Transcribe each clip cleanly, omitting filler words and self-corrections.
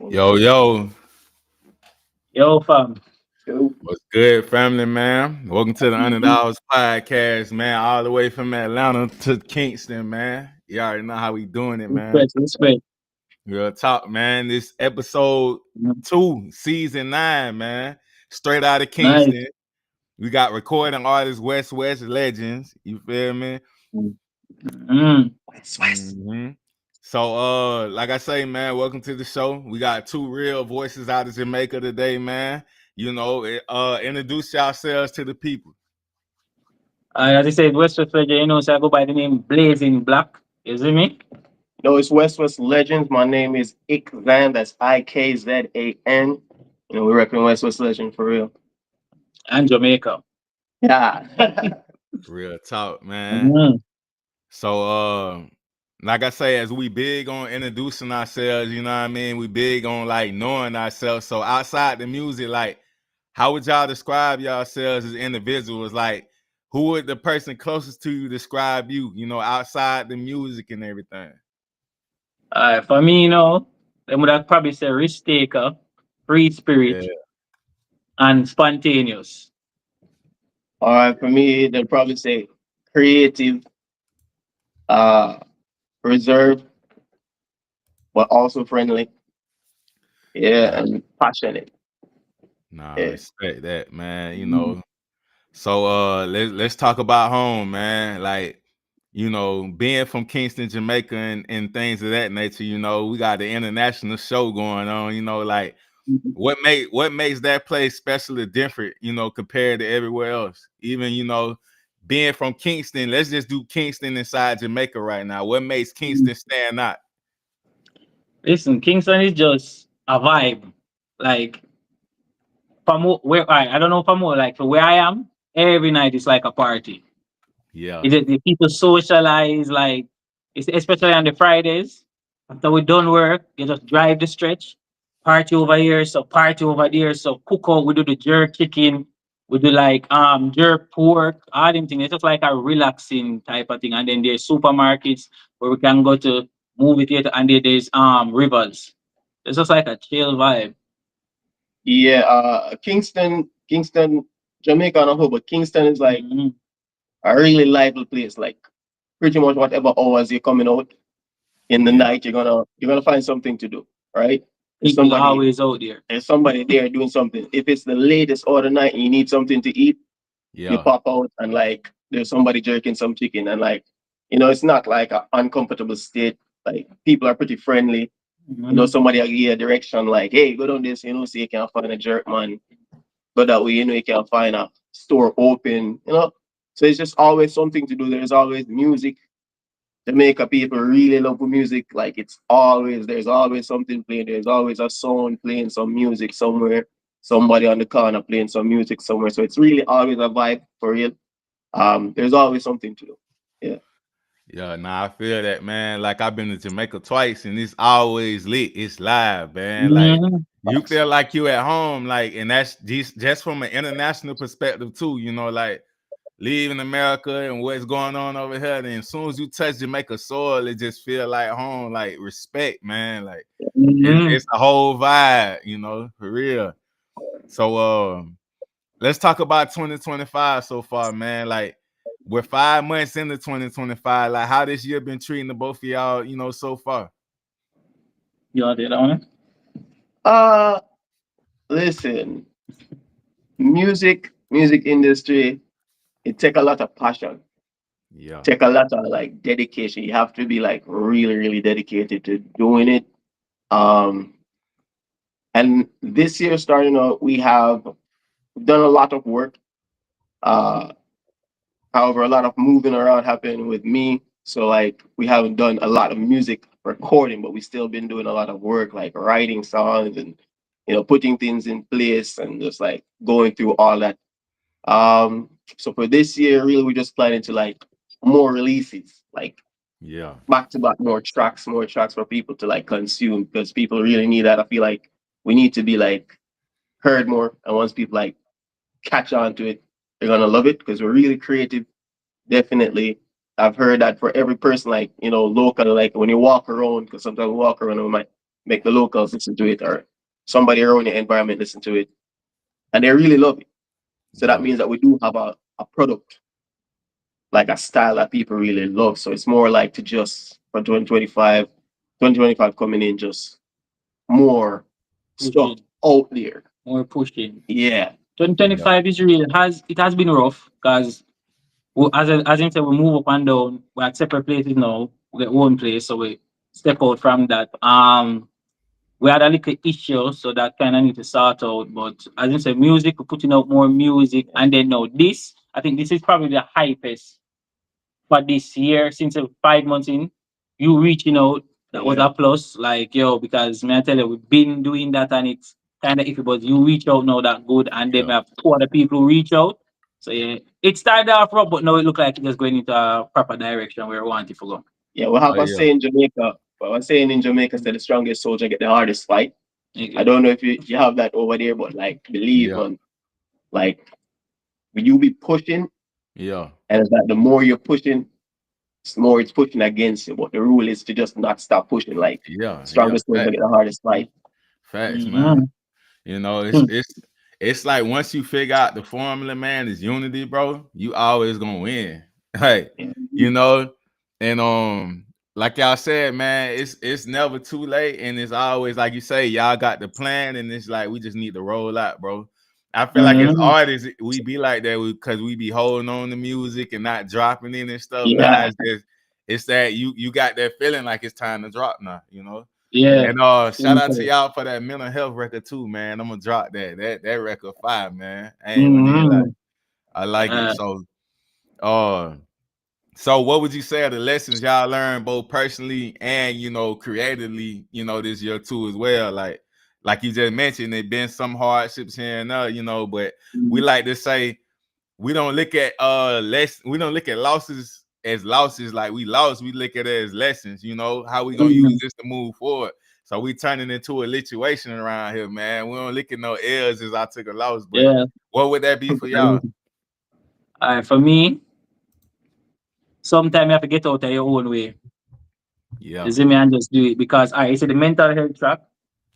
Yo, yo, Yo, fam. what's good, family, man? Welcome to the $100 podcast, man. All the way from Atlanta to Kingston, man. You already know how we doing it, man. Respect, respect. Real talk, man. This episode 2, season 9, man. Straight out of Nice. Kingston. We got recording artists, West legends. You feel me? Mm. hmm So, like I say, man, welcome to the show. We got two real voices out of Jamaica today, man. Introduce yourselves to the people. As I said, West Refrigerator, so I go by the name Blazing Black. You see me? No, it's West Legends. My name is Ikzan. That's Ikzan. We repping West Legend for real. And Jamaica. Yeah. Real talk, man. Mm. So, like I say, as we big on introducing ourselves, you know what I mean? We big on like knowing ourselves. So outside the music, like, how would y'all describe yourselves as individuals? Like, who would the person closest to you describe you? You know, outside the music and everything. For me, I would have probably say risk taker, free Yeah. spirit, and spontaneous. All right, for me, they'll probably say creative, uh, reserved, but also friendly. Yeah, Yeah. and passionate. Nah, Yeah. respect that, man. You Mm. know, so let's talk about home, man. Like, being from Kingston, Jamaica, and things of that nature. We got the international show going on. Like what makes that place special or different? Compared to everywhere else. Even being from Kingston. Let's just do Kingston inside Jamaica right now. What makes Kingston stand out? Listen, Kingston is just a vibe. Like, where I don't know from more, like, for where I am, every night is like a party. Yeah, The people socialize, like, especially on the Fridays. After we done work, you just drive the stretch, party over here, so party over there, so cook out. We do the jerk chicken, we do like jerk pork, all them things. It's just like a relaxing type of thing. And then there's supermarkets where we can go to movie theater, and there's rivers. It's just like a chill vibe. Yeah, Kingston, Jamaica, and a whole, but Kingston is like Mhm. a really lively place. Like pretty much whatever hours you're coming out in the yeah, night, you're gonna find something to do, right? There's People somebody always out there. there's somebody there doing something. If it's the latest or the night and you need something to eat, you yeah, pop out and like there's somebody jerking some chicken and like it's not like an uncomfortable state. Like people are pretty friendly. Mhm. Somebody will give you a direction like, hey, go down this, so you can find a jerk man. But that way, you can find a store open. So it's just always something to do. There's always music. Jamaica people really love the music. Like there's always something playing. There's always a song playing some music somewhere. Somebody on the corner playing some music somewhere. So it's really always a vibe for real. There's always something to do. Yeah. yeah. Nah, I feel that, man. Like I've been to Jamaica twice, and it's always lit. It's live, man. Like Mhm. you feel like you at home, like, and that's just from an international perspective too. Like leaving America and what's going on over here. Then as soon as you touch Jamaica soil, it just feel like home. Like respect, man. Like it's Mhm. a whole vibe, for real. So let's talk about 2025 so far, man. Like we're 5 months into 2025. Like how this year been treating the both of y'all, so far. You want that on it? Uh Listen, music industry, it take a lot of passion. Yeah. Take a lot of like dedication. You have to be like really, really dedicated to doing it. Um and this year starting out, we have done a lot of work. Uh However, a lot of moving around happened with me. So like we haven't done a lot of music recording, but we still been doing a lot of work, like writing songs and putting things in place and just like going through all that. So for this year, really we're just planning to like more releases, like Yeah. back to back more tracks for people to like consume because people really need that. I feel like we need to be like heard more. And once people like catch on to it, they're gonna love it because we're really creative. Definitely. I've heard that for every person, like, local, like when you walk around, because sometimes we walk around and we might make the locals listen to it, or somebody around your environment listen to it, and they really love it. So that Yeah. means that we do have a product, like a style that people really love. So it's more like to just for 2025 coming in, just more stuff Pushing, out there. more pushing. Yeah. 2025 is real. It has been rough because as I said, we move up and down. We're at separate places now. We get one place, so we step out from that. We had a little issue, so that kind of need to sort out. But as I said, music, we're putting out more music, and then now this, I think this is probably the hypest for this year since 5 months in. You reaching out, that was Yeah. a plus. Like yo, because man, I tell you, we've been doing that, and it's kind of iffy. But you reach out now, that good, and then Yeah. we have two other people who reach out. So yeah, it started off rough, but now it look like it's just going into a proper direction where we want it to go. Yeah. We Oh have a yeah. saying in Jamaica. Well, a saying in Jamaica said the strongest soldier get the hardest fight. I Okay. don't know if you have that over there, but like believe Yeah. on like you be pushing, Yeah. and it's like the more you're pushing, it's more it's pushing against you. But the rule is to just not stop pushing. Like Yeah. Yeah. strongest soldier get the hardest fight. Facts, man. Mm-hmm. You know, it's like once you figure out the formula, man, is unity, bro. You always gonna win. Like, Yeah. you know, and like y'all said, man, it's never too late, and it's always like you say, y'all got the plan, and it's like we just need to roll out, bro. I feel like as Mm-hmm. artists, we be like that because we be holding on to music and not dropping in and stuff. Now Yeah. it's that you got that feeling like it's time to drop now, you know. Yeah. And shout out to y'all for that mental health record too, man. I'm gonna drop that record fire, man. I ain't gonna even lie. Mm-hmm. I like it. Uh, Uh so what would you say are the lessons y'all learned both personally and creatively, this year too as well? Like you just mentioned, there been some hardships here and there, but we like to say we don't look at we don't look at losses as losses like we lost. We look at it as lessons, how we gonna use mm, this to move forward. So we turning into a situation around here, man. We don't look at no L's as I took a loss, but yeah. what would that be for y'all? For me, sometimes you have to get out of your own way. You Yeah, see me and just do it because I see the mental health track.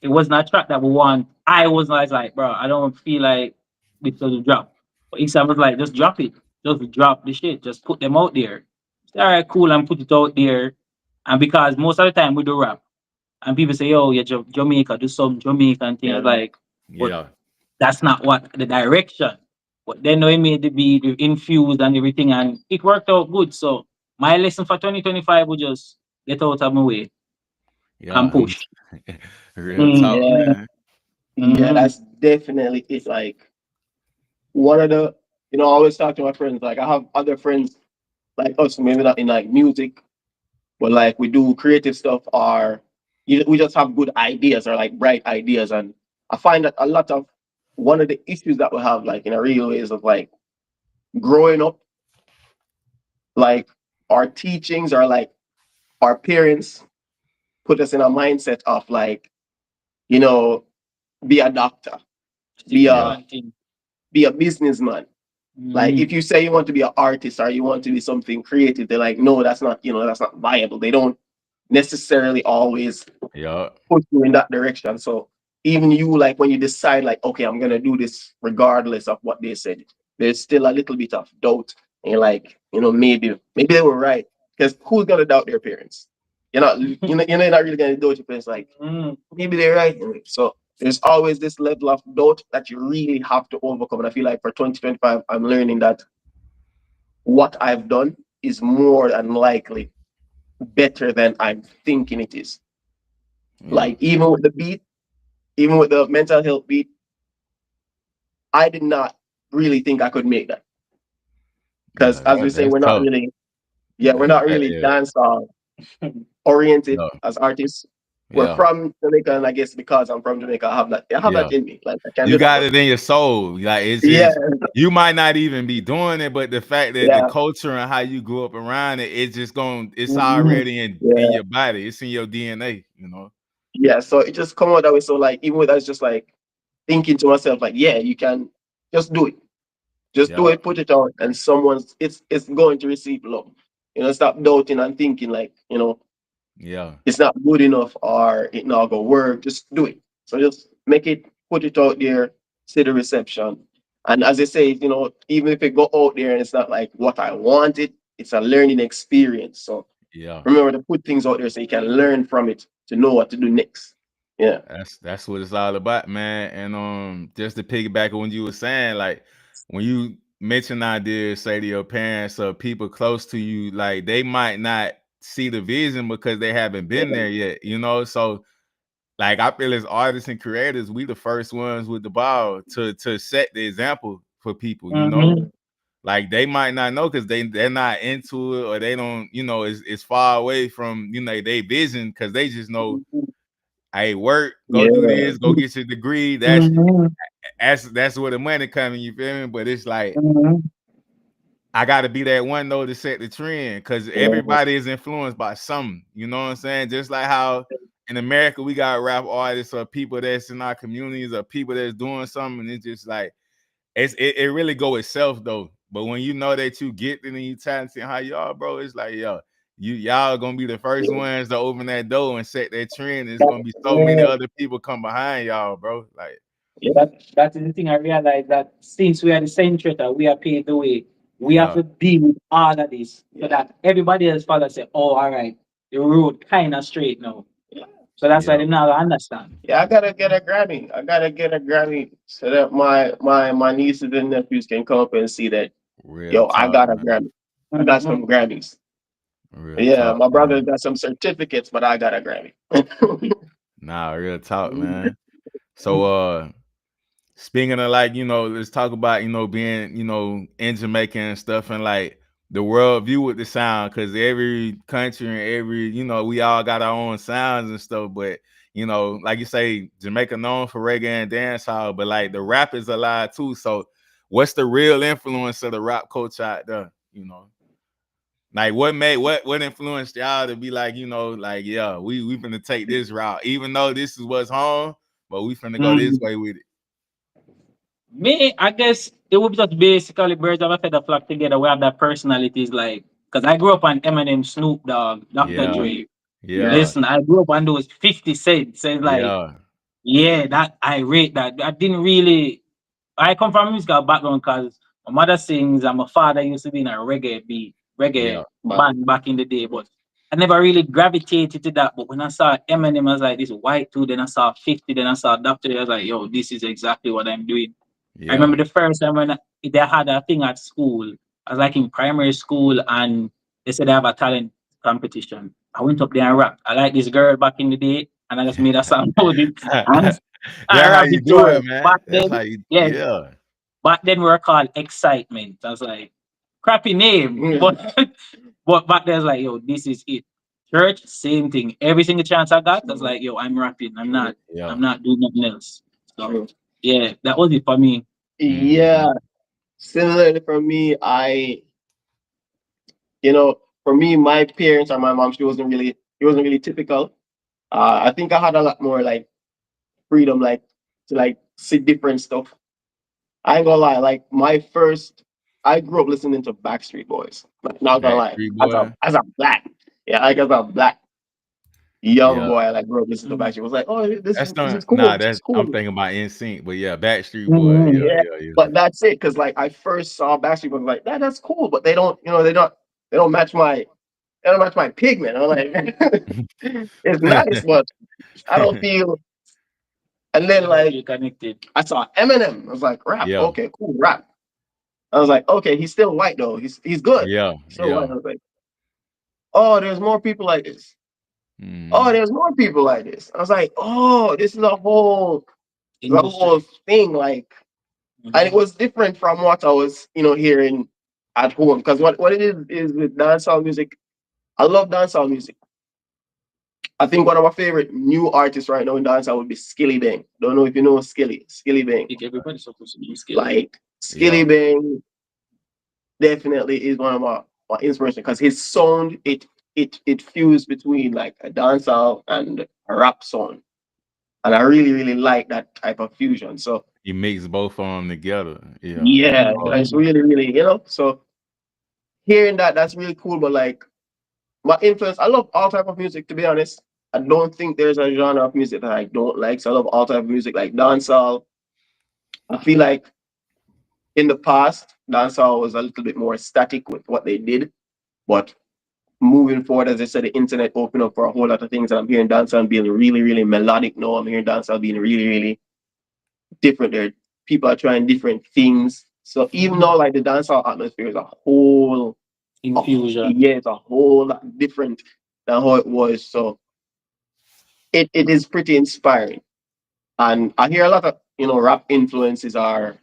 It was not a track that we want. I was like, bro, I don't feel like this was a drop. But Isa was like, just drop it. Just drop the shit. Just put them out there. All right, cool, and put it out there. And because most of the time we do rap, and people say, "Yo, you're Jamaica, do some Jamaican thing." I was Yeah. like, but yeah, that's not what the direction. But then we made the beat, we infused and everything, and it worked out good. So my lesson for 2025 was just get out of my way and yeah. push. Real Mm, talk, Yeah. man. Yeah. mm, That's definitely it's like one of the I always talk to my friends. Like I have other friends like us, maybe not in like music, but like we do creative stuff or we just have good ideas or like bright ideas. And I find that a lot of one of the issues that we have like in a real way is of like growing up, like our teachings or like our parents put us in a mindset of like, you know, be a doctor, stick be to Yeah, a one thing. be a businessman. Like if Mm, you say you want to be an artist or you want to be something creative, they're like, no, that's not, that's not viable. They don't necessarily always yeah, push you in that direction. So even you, like when you decide, like, okay, I'm gonna do this regardless of what they said, there's still a little bit of doubt. And you're like, maybe they were right. Because who's gonna doubt their parents? You're not really gonna doubt your parents. Like mm, maybe they're right. So there's always this level of doubt that you really have to overcome. And I feel like for 2025, I'm learning that what I've done is more than likely better than I'm thinking it is. yeah, Like even with the beat, even with the mental health beat, I did not really think I could make that. Because yeah. as we say, That's tough. we're That, not that really is, dance oriented yeah, as artists. We're yeah, from Jamaica, and I guess because I'm from Jamaica, I have that yeah. in me. Like I can You do that. got But it in your soul. Like it's yeah, just you might not even be doing it, but the fact that the yeah, culture and how you grew up around it, it's mhm, already in yeah, your body. It's in your DNA, you know. yeah. So it just come out that way. So like even with us, just like thinking to myself, like, yeah, you can just do it. Just do Yeah, it, put it out, and someone's it's going to receive love. Stop doubting and thinking like, Yeah. it's not good enough or it not gonna work. Just do it. So just make it, put it out there, see the reception. And as I say, even if it go out there and it's not like what I wanted, it's a learning experience. So Yeah. remember to put things out there so you can learn from it to know what to do next. Yeah. That's what it's all about, man. And just to piggyback on what you were saying, like when you mention ideas, say to your parents or people close to you, like they might not see the vision because they haven't been there yet, you know. So like I feel as artists and creators, we the first ones with the ball to set the example for people, you know. Mm-hmm. Like they might not know because they're not into it or they don't, it's far away from, their vision because they just know, hey, work, go do Yeah. this, go get your degree. That's Mm-hmm. that's where the money coming, you feel me? But it's like Mm-hmm. I gotta be that one though to set the trend because Yeah. everybody is influenced by something. You know what I'm saying? Just like how in America we got rap artists or people that's in our communities or people that's doing something, and it's just like it really go itself though. But when you know that you get it and you talented, how y'all, bro, it's like yo, y'all gonna be the first ones to open that door and set that trend. There's gonna be so many Yeah, other people come behind y'all, bro. Like, yeah, that is the thing I realize that since we are the century that we are paid the way, we have yeah, to deal with all of this so that everybody else father say, oh, all right, the road kind of straight now. Yeah. So that's why yeah, they now understand. Yeah, I gotta get a Grammy. I gotta get a Grammy so that my nieces and nephews can come up and see that, real yo, I talk, got a man. Grammy. I got Mhm. some Grammys. Real Yeah, talk, my brother man. got some certificates, but I got a Grammy. Nah, real talk, man. So speaking of like, let's talk about, being, in Jamaica and stuff and like the world view with the sound, because every country and every, we all got our own sounds and stuff, but like you say, Jamaica known for reggae and dancehall, but like the rap is alive too. So what's the real influence of the rap culture out there? Like what influenced y'all to be like, like yeah, we finna take this route, even though this is what's home, but we finna go this Mm. way with it. Me, I guess it would be just basically birds of a feather flock together. We have that personalities like, because I grew up on Eminem, Snoop Dogg, Dr. Yeah, Dre. Yeah. yeah, Listen, I grew up on those 50 Cent. So it's like, yeah, yeah, that I rate that. I didn't really. I come from a musical background because my mother sings and my father used to be in a reggae yeah, But band back in the day. But I never really gravitated to that. But when I saw Eminem, I was like, this white dude. Then I saw 50. Then I saw Dr. Dre. I was like, yo, this is exactly what I'm doing. I yeah, remember the first time when they had a thing at school. I was like in primary school, and they said they have a talent competition. I went up there and rapped. I like this girl back in the day, and I just made a song about it. And I that's how rapped you it to do her. it, man. Back That's then, how you, yeah, yeah, back then we were called Excitement. I was like, crappy name, yeah. but but back then I was like, yo, this is it. Church, same thing. Every single chance I got, I was like, yo, I'm rapping. yeah, I'm not doing nothing else. So True. yeah, that was it for me. Yeah. hmm, Similarly for me, for me, my parents or my mom, she wasn't really typical. I think I had a lot more like freedom, like to like see different stuff. I ain't gonna lie, like I grew up listening to Backstreet Boys. Like, not gonna lie, Backstreet Boy, as a black, yeah, like as a black young yeah. boy, I like grew up listening to Mm. Backstreet. I was like, oh, That's this not is cool, nah. this That's is cool. I'm thinking about NSYNC, but yeah, Backstreet Boy, Mhm. yeah, Yeah, yeah, yeah, but that's it, because like I first saw Backstreet Boys, like that's cool, but they don't match they don't match my pigment. I'm like, it's nice, but I don't feel. And then like You connected. I saw Eminem, I was like, rap, yeah, okay, cool, rap. I was like, okay, he's still white though. He's good. yeah, So white. yeah. I was like, oh, there's more people like this. Oh, Hmm. there's more people like this. I was like, oh, this is a whole Industry. thing. Like, and it Mhm. was different from what I was, hearing at home. Because what it is with dancehall music. I love dancehall music. I think one of my favorite new artists right now in dancehall would be Skilly Bang. Don't know if you know Skilly Bang. I think everybody's supposed to be skilled. Like Skilly Yeah, Bang definitely is one of my inspiration because his sound it fused between like a dancehall and a rap song, and I really really like that type of fusion. So he mixed both of them together. Yeah, yeah, hard. it's Mhm. really really so hearing that, that's really cool. But like my influence. I love all type of music. To be honest, I don't think there's a genre of music that I don't like. So I love all type of music, like dancehall. I feel like in the past, dancehall was a little bit more static with what they did, but moving forward, as I said, the internet opened up for a whole lot of things, and I'm hearing dancehall being really, really melodic now. I'm hearing dancehall being really, really different. There, people are trying different things. So even though like the dancehall atmosphere is a whole, Infusion. yeah, it's a whole lot different than how it was. So it is pretty inspiring. And I hear a lot of rap influences are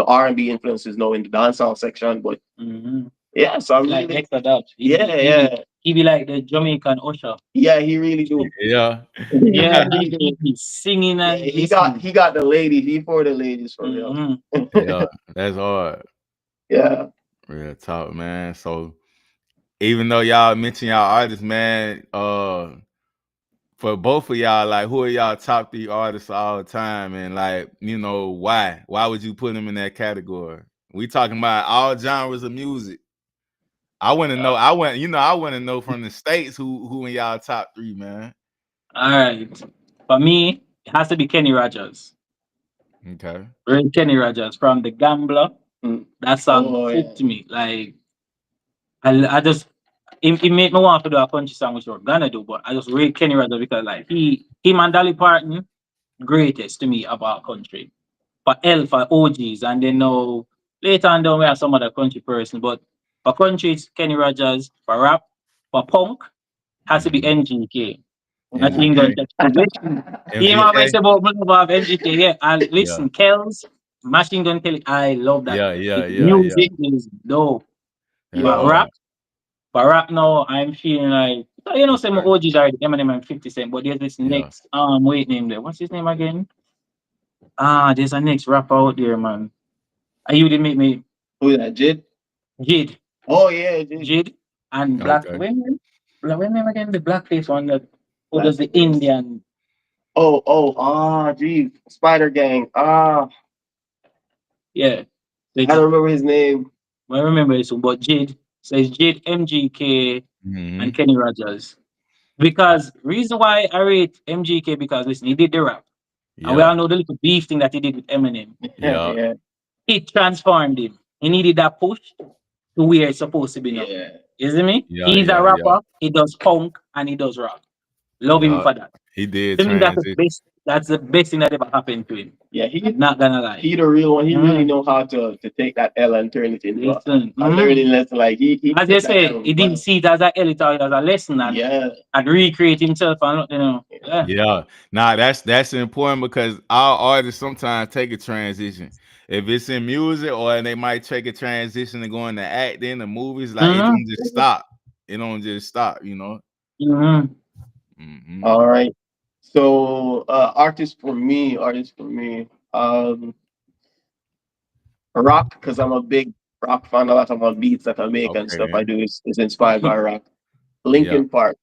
R&B influences now in the dancehall section, but Mm-hmm. yeah, so I'm Like really Hector Dubs. He be like the Jamaican Usher. yeah, he really do. Yeah. Yeah, he's singing Yeah, and he got the ladies. He for the ladies for real. mm-hmm. Yeah. That's hard. Yeah. Real talk, man. So even though y'all mention y'all artists, man, for both of y'all, like who are y'all top three artists of all time, and like why? Why would you put them in that category? We talking about all genres of music. I want to know. I want to know from the states who in y'all top three, man. All right. For me, it has to be Kenny Rogers. Okay. Real Kenny Rogers from The Gambler. Mm. That song Oh yeah. hooked me. Like I just it made me want to do a country song, which we're gonna do, but I just rate Kenny Rogers because like him and Dolly Parton, greatest to me about country. For L for OGs, and then now later on down we have some other country person, but for country it's Kenny Rogers, for rap, for punk, has to be Mhm. NGK. Nothing MGK. done. Listen, he always MGK. say about NGK, yeah. And Yeah. listen, Kells, Machine Gun Kelly, I love that. Yeah. Yeah. His Yeah. Yeah. music is dope. That's But Yo. rap, hard. now, I'm feeling like some Okay. OGs are Eminem and 50 Cent, but there's this Yeah. next wait name there. What's his name again? There's a next rapper out there, man. You didn't make me Who is that? Jid? Jid. Oh yeah, Jid. Jid and Black Okay. when again the blackface one that who does the Blackface. Indian. Geez. Spider Gang. Yeah. I don't remember his name. I remember this one, but Jid says Jid, MGK, and Hmm. Kenny Rogers. Because reason why I rate MGK because listen, he did the rap. And we all Yeah. know the little beef thing that he did with Eminem. Yeah. Yeah. It transformed him. He needed that push to where it's supposed to be now. Yeah. You see me? Yeah. He's a Yeah. Yeah. rapper, he does punk and he does rap. Love him Yeah. for that. He did To me, transition. that's the best thing that ever happened to him. Yeah, Not gonna lie. he the real one. He really Mhm. know how to take that L and turn it into Listen. a learning lesson. Like he As they took that say, L he didn't well. see it as a elite or as a lesson Yeah. and recreate himself and yeah. Yeah, nah, that's important because our artists sometimes take a transition. If it's in music or they might take a transition and go into acting, the movies, like it Mm-hmm. don't just stop. It don't just stop. Mm-hmm. Hmm. All right. So artist for me, rock because I'm a big rock fan. A lot of my beats that I make and Okay, stuff I man. do is inspired by rock. Yeah. Linkin Park,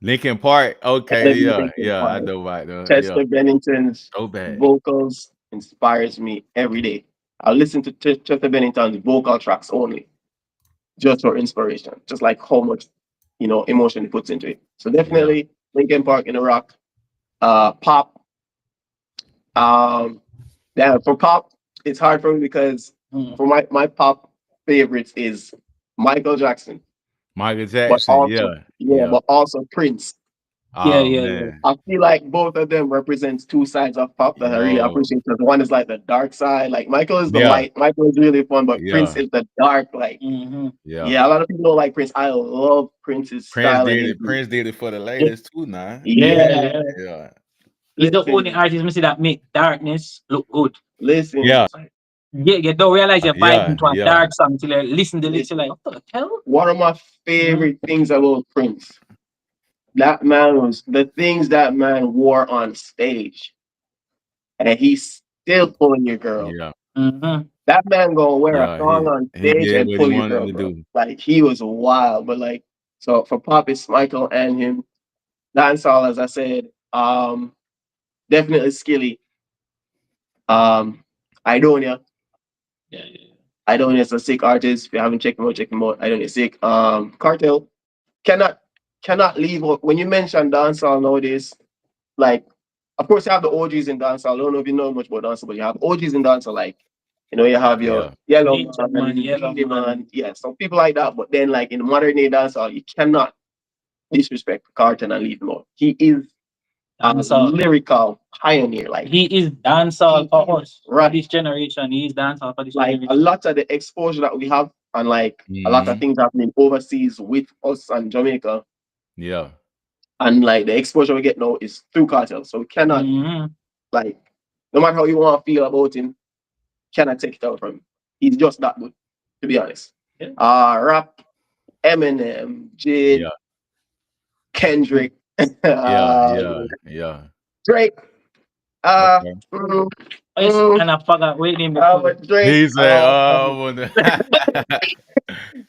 Linkin Park. Okay, heavy yeah, Linkin yeah. I Park. know about that. Yeah. Chester Bennington's So bad. vocals inspires me every day. I listen to Chester Bennington's vocal tracks only, just for inspiration, just like how much emotion he puts into it. So Yeah. definitely Linkin Park in the rock. Pop. Um, yeah, for pop, it's hard for me because Mm-hmm. for my pop favorites is Michael Jackson, Michael but Jackson. also Yeah. yeah, Yeah. but also Prince. Yeah, Oh yeah, yeah. man. I feel like both of them represents two sides of pop that I really Yo. appreciate. Because one is like the dark side, like Michael is the Yeah. light. Michael is really fun, but Prince Yeah. is the dark. Like, Mm-hmm. Yeah. yeah, a lot of people don't like Prince. I love Prince's Prince style and did his it. Prince did it for the Yeah, ladies too, now. yeah, yeah. yeah. Yeah. He's the only Listen, artist we see that make darkness look good. listen. Yeah. Yeah, you don't realize you're vibing Yeah. to a Yeah. dark song till you listen to the lyrics, you're like, Listen. what the hell? One of my Mm-hmm. favorite things about Prince, that man was the things that man wore on stage, and he's still pulling your girl. Yeah. Mm-hmm. That man gonna wear a Yeah. thong on He stage did and what he pull your wanted girl, to bro. do. Like he was wild. But like, so for pop, it's Michael and him. Dancehall, as I said, definitely Skilly. Um, Idonia. Yeah, yeah. Idonia is a sick artist. If you haven't checked him out, check him out. Idonia is sick. Cartel cannot cannot leave out when you mention dancehall nowadays. Like, of course, you have the OGs in dancehall. I don't know if you know much about dancehall, but you have OGs in dancehall. Like, you have your Yeah. Yellow Nature Man, Man, Yellow Beenie Man, Man, yeah, some people like that. But then, like in modern day dancehall, you cannot disrespect Carlton and leave him out. He is a dancehall. lyrical pioneer. Like, He is dancehall for us, for right, this generation. He is dancehall for this like a generation. lot of the exposure that we have, and like a lot of Mhm. things happening overseas with us and Jamaica, Yeah. and like the exposure we get now is through Cartel. So we cannot, Mm-hmm. like, no matter how you want to feel about him, cannot take it out from him. He's just that good, to be honest. Yeah. Rap, Eminem, Jid, Yeah. Kendrick, Yeah. um, Yeah. Yeah. Drake. Uh, Okay. mm, Oh, yes, mm, and I forgot wait name before. but Drake. He said, "Oh,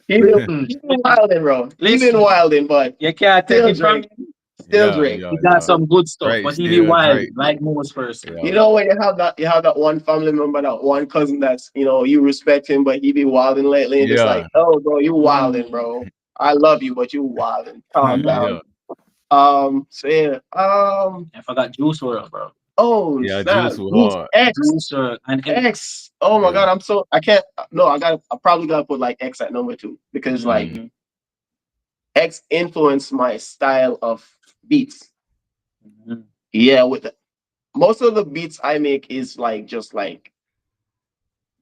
He been wilding, bro. He been Listen, wilding, but you can't take still it from Drake. him. Still yeah, Drake. yeah, He got yeah. some good stuff, Drake but he be still wild Drake. like most person. You Yeah. know when you have that one family member, that one cousin that's you respect him, but he be wilding lately, and just Yeah. like, oh, bro, you wilding, Mm. bro. I love you, but you wilding. Calm Mm-hmm. Yeah. down. So yeah. I forgot Juice WRLD, bro. Oh Yeah. snap. Juice was Ooh, hard. Juice WRLD and X. Oh my Yeah. god, I'm so I can't. No, I probably gotta put like X at number two because like Mm. mm-hmm. X influenced my style of beats. Mm-hmm. Yeah, most of the beats I make is like just like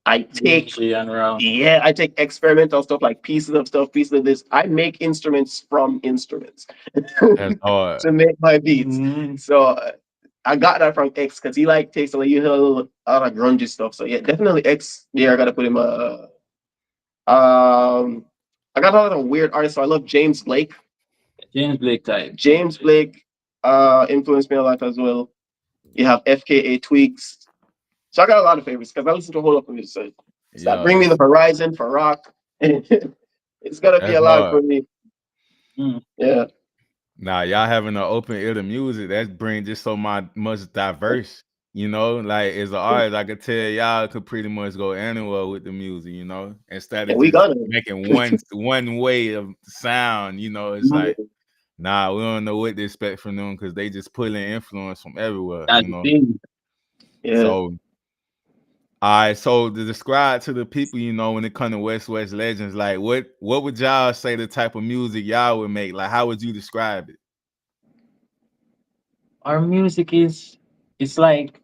I take DJ and round. yeah, I take experimental stuff like pieces of stuff, pieces of this. I make instruments from instruments That's hard. to make my beats. Mm-hmm. So I got that from X because he like takes like you hear a lot of grungy stuff. So yeah, definitely X. Yeah, I gotta put him. I got a lot of weird artists. So I love James Blake. James Blake type. James Blake influenced me a lot as well. You have FKA Tweaks. So I got a lot of favorites because I listen to a whole lot of music. So it's that Yeah. Bring Me the Horizon for rock. It's gonna be That's a lot hard. for me. Mm. Yeah. Nah, y'all having an open ear to music, that bring just so much diverse. Like as an artist, I could tell y'all could pretty much go anywhere with the music, instead And of we just gonna. making one way of sound. It's like, nah, we don't know what to expect from them because they just pulling influence from everywhere. That's the thing. Yeah. So, all right. So to describe to the people, when it comes to West Legends, like what would y'all say the type of music y'all would make? Like, how would you describe it? Our music is it's like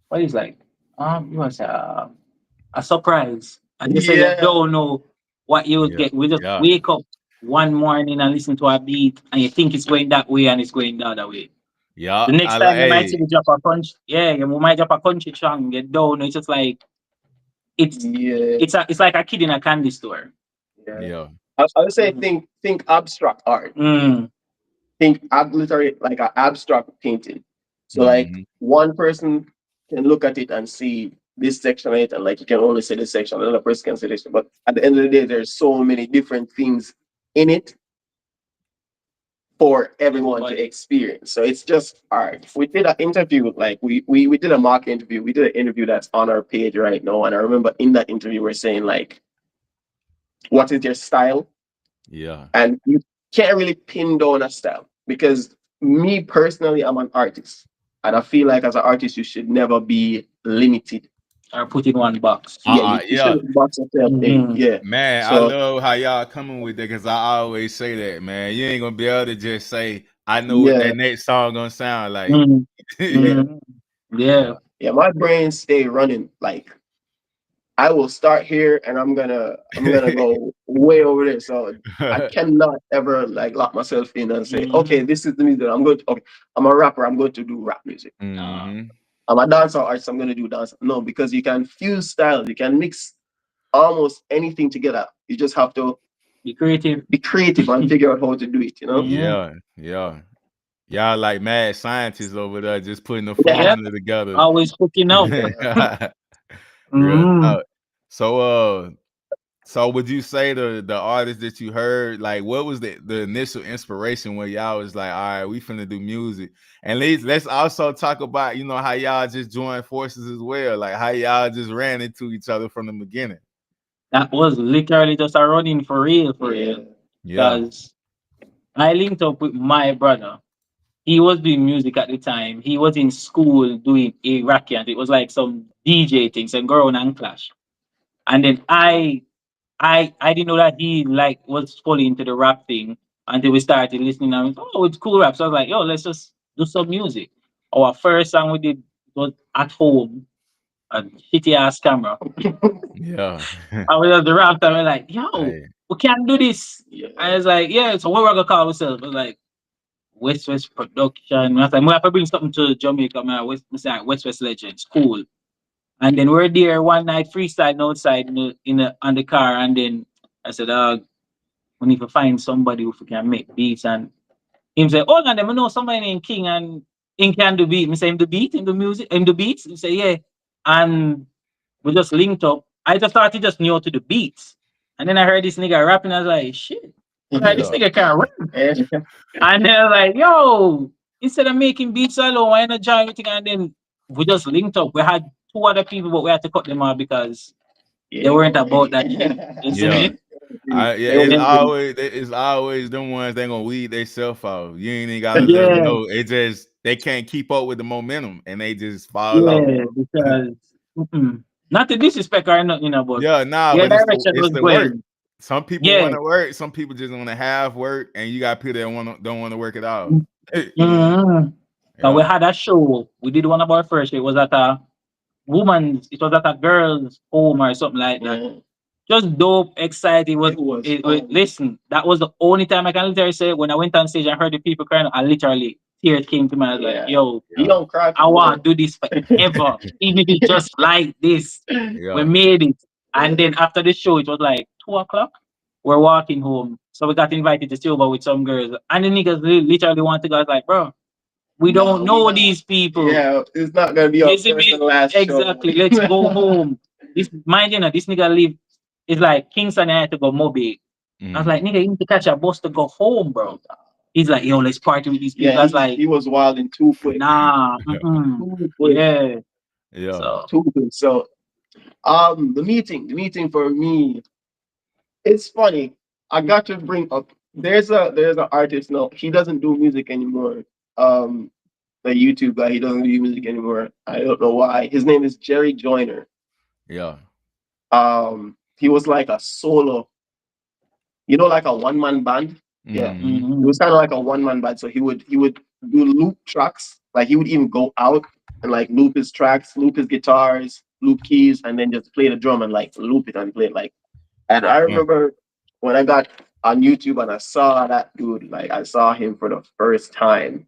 what is like you want to say a surprise. And you say you Yeah. don't know what you will Yeah, get. We just yeah, wake up one morning and listen to a beat and you think it's going that way and it's going the other way. yeah. The next I like, time you might hey, see me drop a punch, yeah, you might drop a country song, you don't know. It's just like it's Yeah. it's like a kid in a candy store. Yeah. yeah, I would say Mhm. think abstract art. Mm. Think literally like an abstract painting. So like hmm, one person can look at it and see this section of it, and like you can only see this section, another person can see this. But at the end of the day, there's so many different things in it for everyone to experience. So it's just art. We did an interview, like we did a mock interview. We did an interview that's on our page right now. And I remember in that interview we're saying like, what is your style? yeah. And you can't really pin down a style because me personally, I'm an artist. And I feel like as an artist, you should never be limited. Or put in one box. Yeah, you Yeah. shouldn't box yourself in. Mhm. Yeah. Man, I So love how y'all coming with that because I always say that, man. You ain't gonna be able to just say, I know what yeah, that next song gonna sound like. Mhm. yeah, Mhm. Yeah. Yeah. yeah. My brain stay running. Like I will start here and I'm gonna go way over there. So I cannot ever like lock myself in and say, okay, Mhm. this is the music I'm going to. Okay, I'm a rapper. I'm going to do rap music. hmm. I'm a dancer artist. I'm going to do dance. No, because you can fuse styles. You can mix almost anything together. You just have to Be creative. be creative and figure out how to do it. Mhm. Yeah, yeah. Y'all like mad scientists over there just putting the Yeah. Yeah. formula together. Always cooking out. Real Mhm. talk. So so would you say the artists that you heard, like what was the initial inspiration when y'all was like, all right, we finna do music? And let's also talk about, how y'all just joined forces as well, like how y'all just ran into each other from the beginning. That was literally just a running for real, for Yeah. real. Yeah. Because I linked up with my brother. He was doing music at the time. He was in school doing a racky, and it was like some DJ things and Girl and Clash. And then I didn't know that he like was fully into the rap thing until we started listening. And oh, it's cool rap. So I was like, yo, let's just do some music. Our first song we did was at home, a shitty ass camera. Yeah. I was at the rap time. We're like, yo, Hey, we can't do this. Yeah. I was like, yeah. So what we're gonna call ourselves? I was like West West Production. I was like, we have to bring something to Jamaica, man. West West Legends, cool. And then we're there one night freestyling outside on the car, and then I said, we need to find somebody who can make beats. And him say, oh, and them I know somebody named King and King can do beat. Me say him the beat, him the music, him the beats. He say, yeah. And we just linked up. I just thought he just knew how to the beats. And then I heard this nigga rapping. I was like, shit. Like, this yeah. nigga can't rap. And then I was like, yo, instead of making beats alone, why not join everything? And then we just linked up. We had two other people, but we had to cut them off because they Yeah. weren't about that shit. You see Yeah. me? Yeah, They it's were- always them ones they gonna weed they self off. You ain't even gotta let them Yeah, know. It just they can't keep up with the momentum and they just fall off. yeah, because not to disrespect or nothing, but Yeah, nah, their but direction it's was the work. going. Some people Yeah. want to work, some people just want to have work, and you got people that don't want to work at all. Mm-hmm. So we Yeah, had a show. We did one of our first show. It was at a it was at a girl's home or something like that. Yeah. Just dope, excited. Fun. Listen, that was the only time I can literally say when I went on stage and heard the people crying, I literally tears came to me. I was Yeah. like, yo, He yeah, don't cry I for want work. to do this forever. Even if it's just like this. We yeah, made it. And then after the show, it was like 2 o'clock. We're walking home. So we got invited to stay over with some girls. And the niggas literally want to go. I was like, bro, we No, don't we know not. these people. Yeah, it's not gonna be our You see first me? and last show. Exactly. Let's go home. This mind you know, this nigga live it's like Kingston and I had to go Moby. I was mm, like, nigga, you need to catch a bus to go home, bro. He's like, yo, let's party with these people. Yeah, I was like, he was wilding too quick. nah, Too quick. yeah. yeah, So Too quick. So the meeting for me, it's funny. I got to bring up there's an artist now. He doesn't do music anymore. Um a YouTube guy, he doesn't do music anymore. I don't know why. His name is Jerry Joyner. yeah, He was like a solo, like a one-man band. Yeah. mm, It was mhm. kind of like a one-man band. So he would do loop tracks. Like he would even go out and like loop his tracks, loop his guitars, loop keys, and then just play the drum and like loop it and play it like. And I yeah, remember when I got on YouTube and I saw that dude, like I saw him for the first time,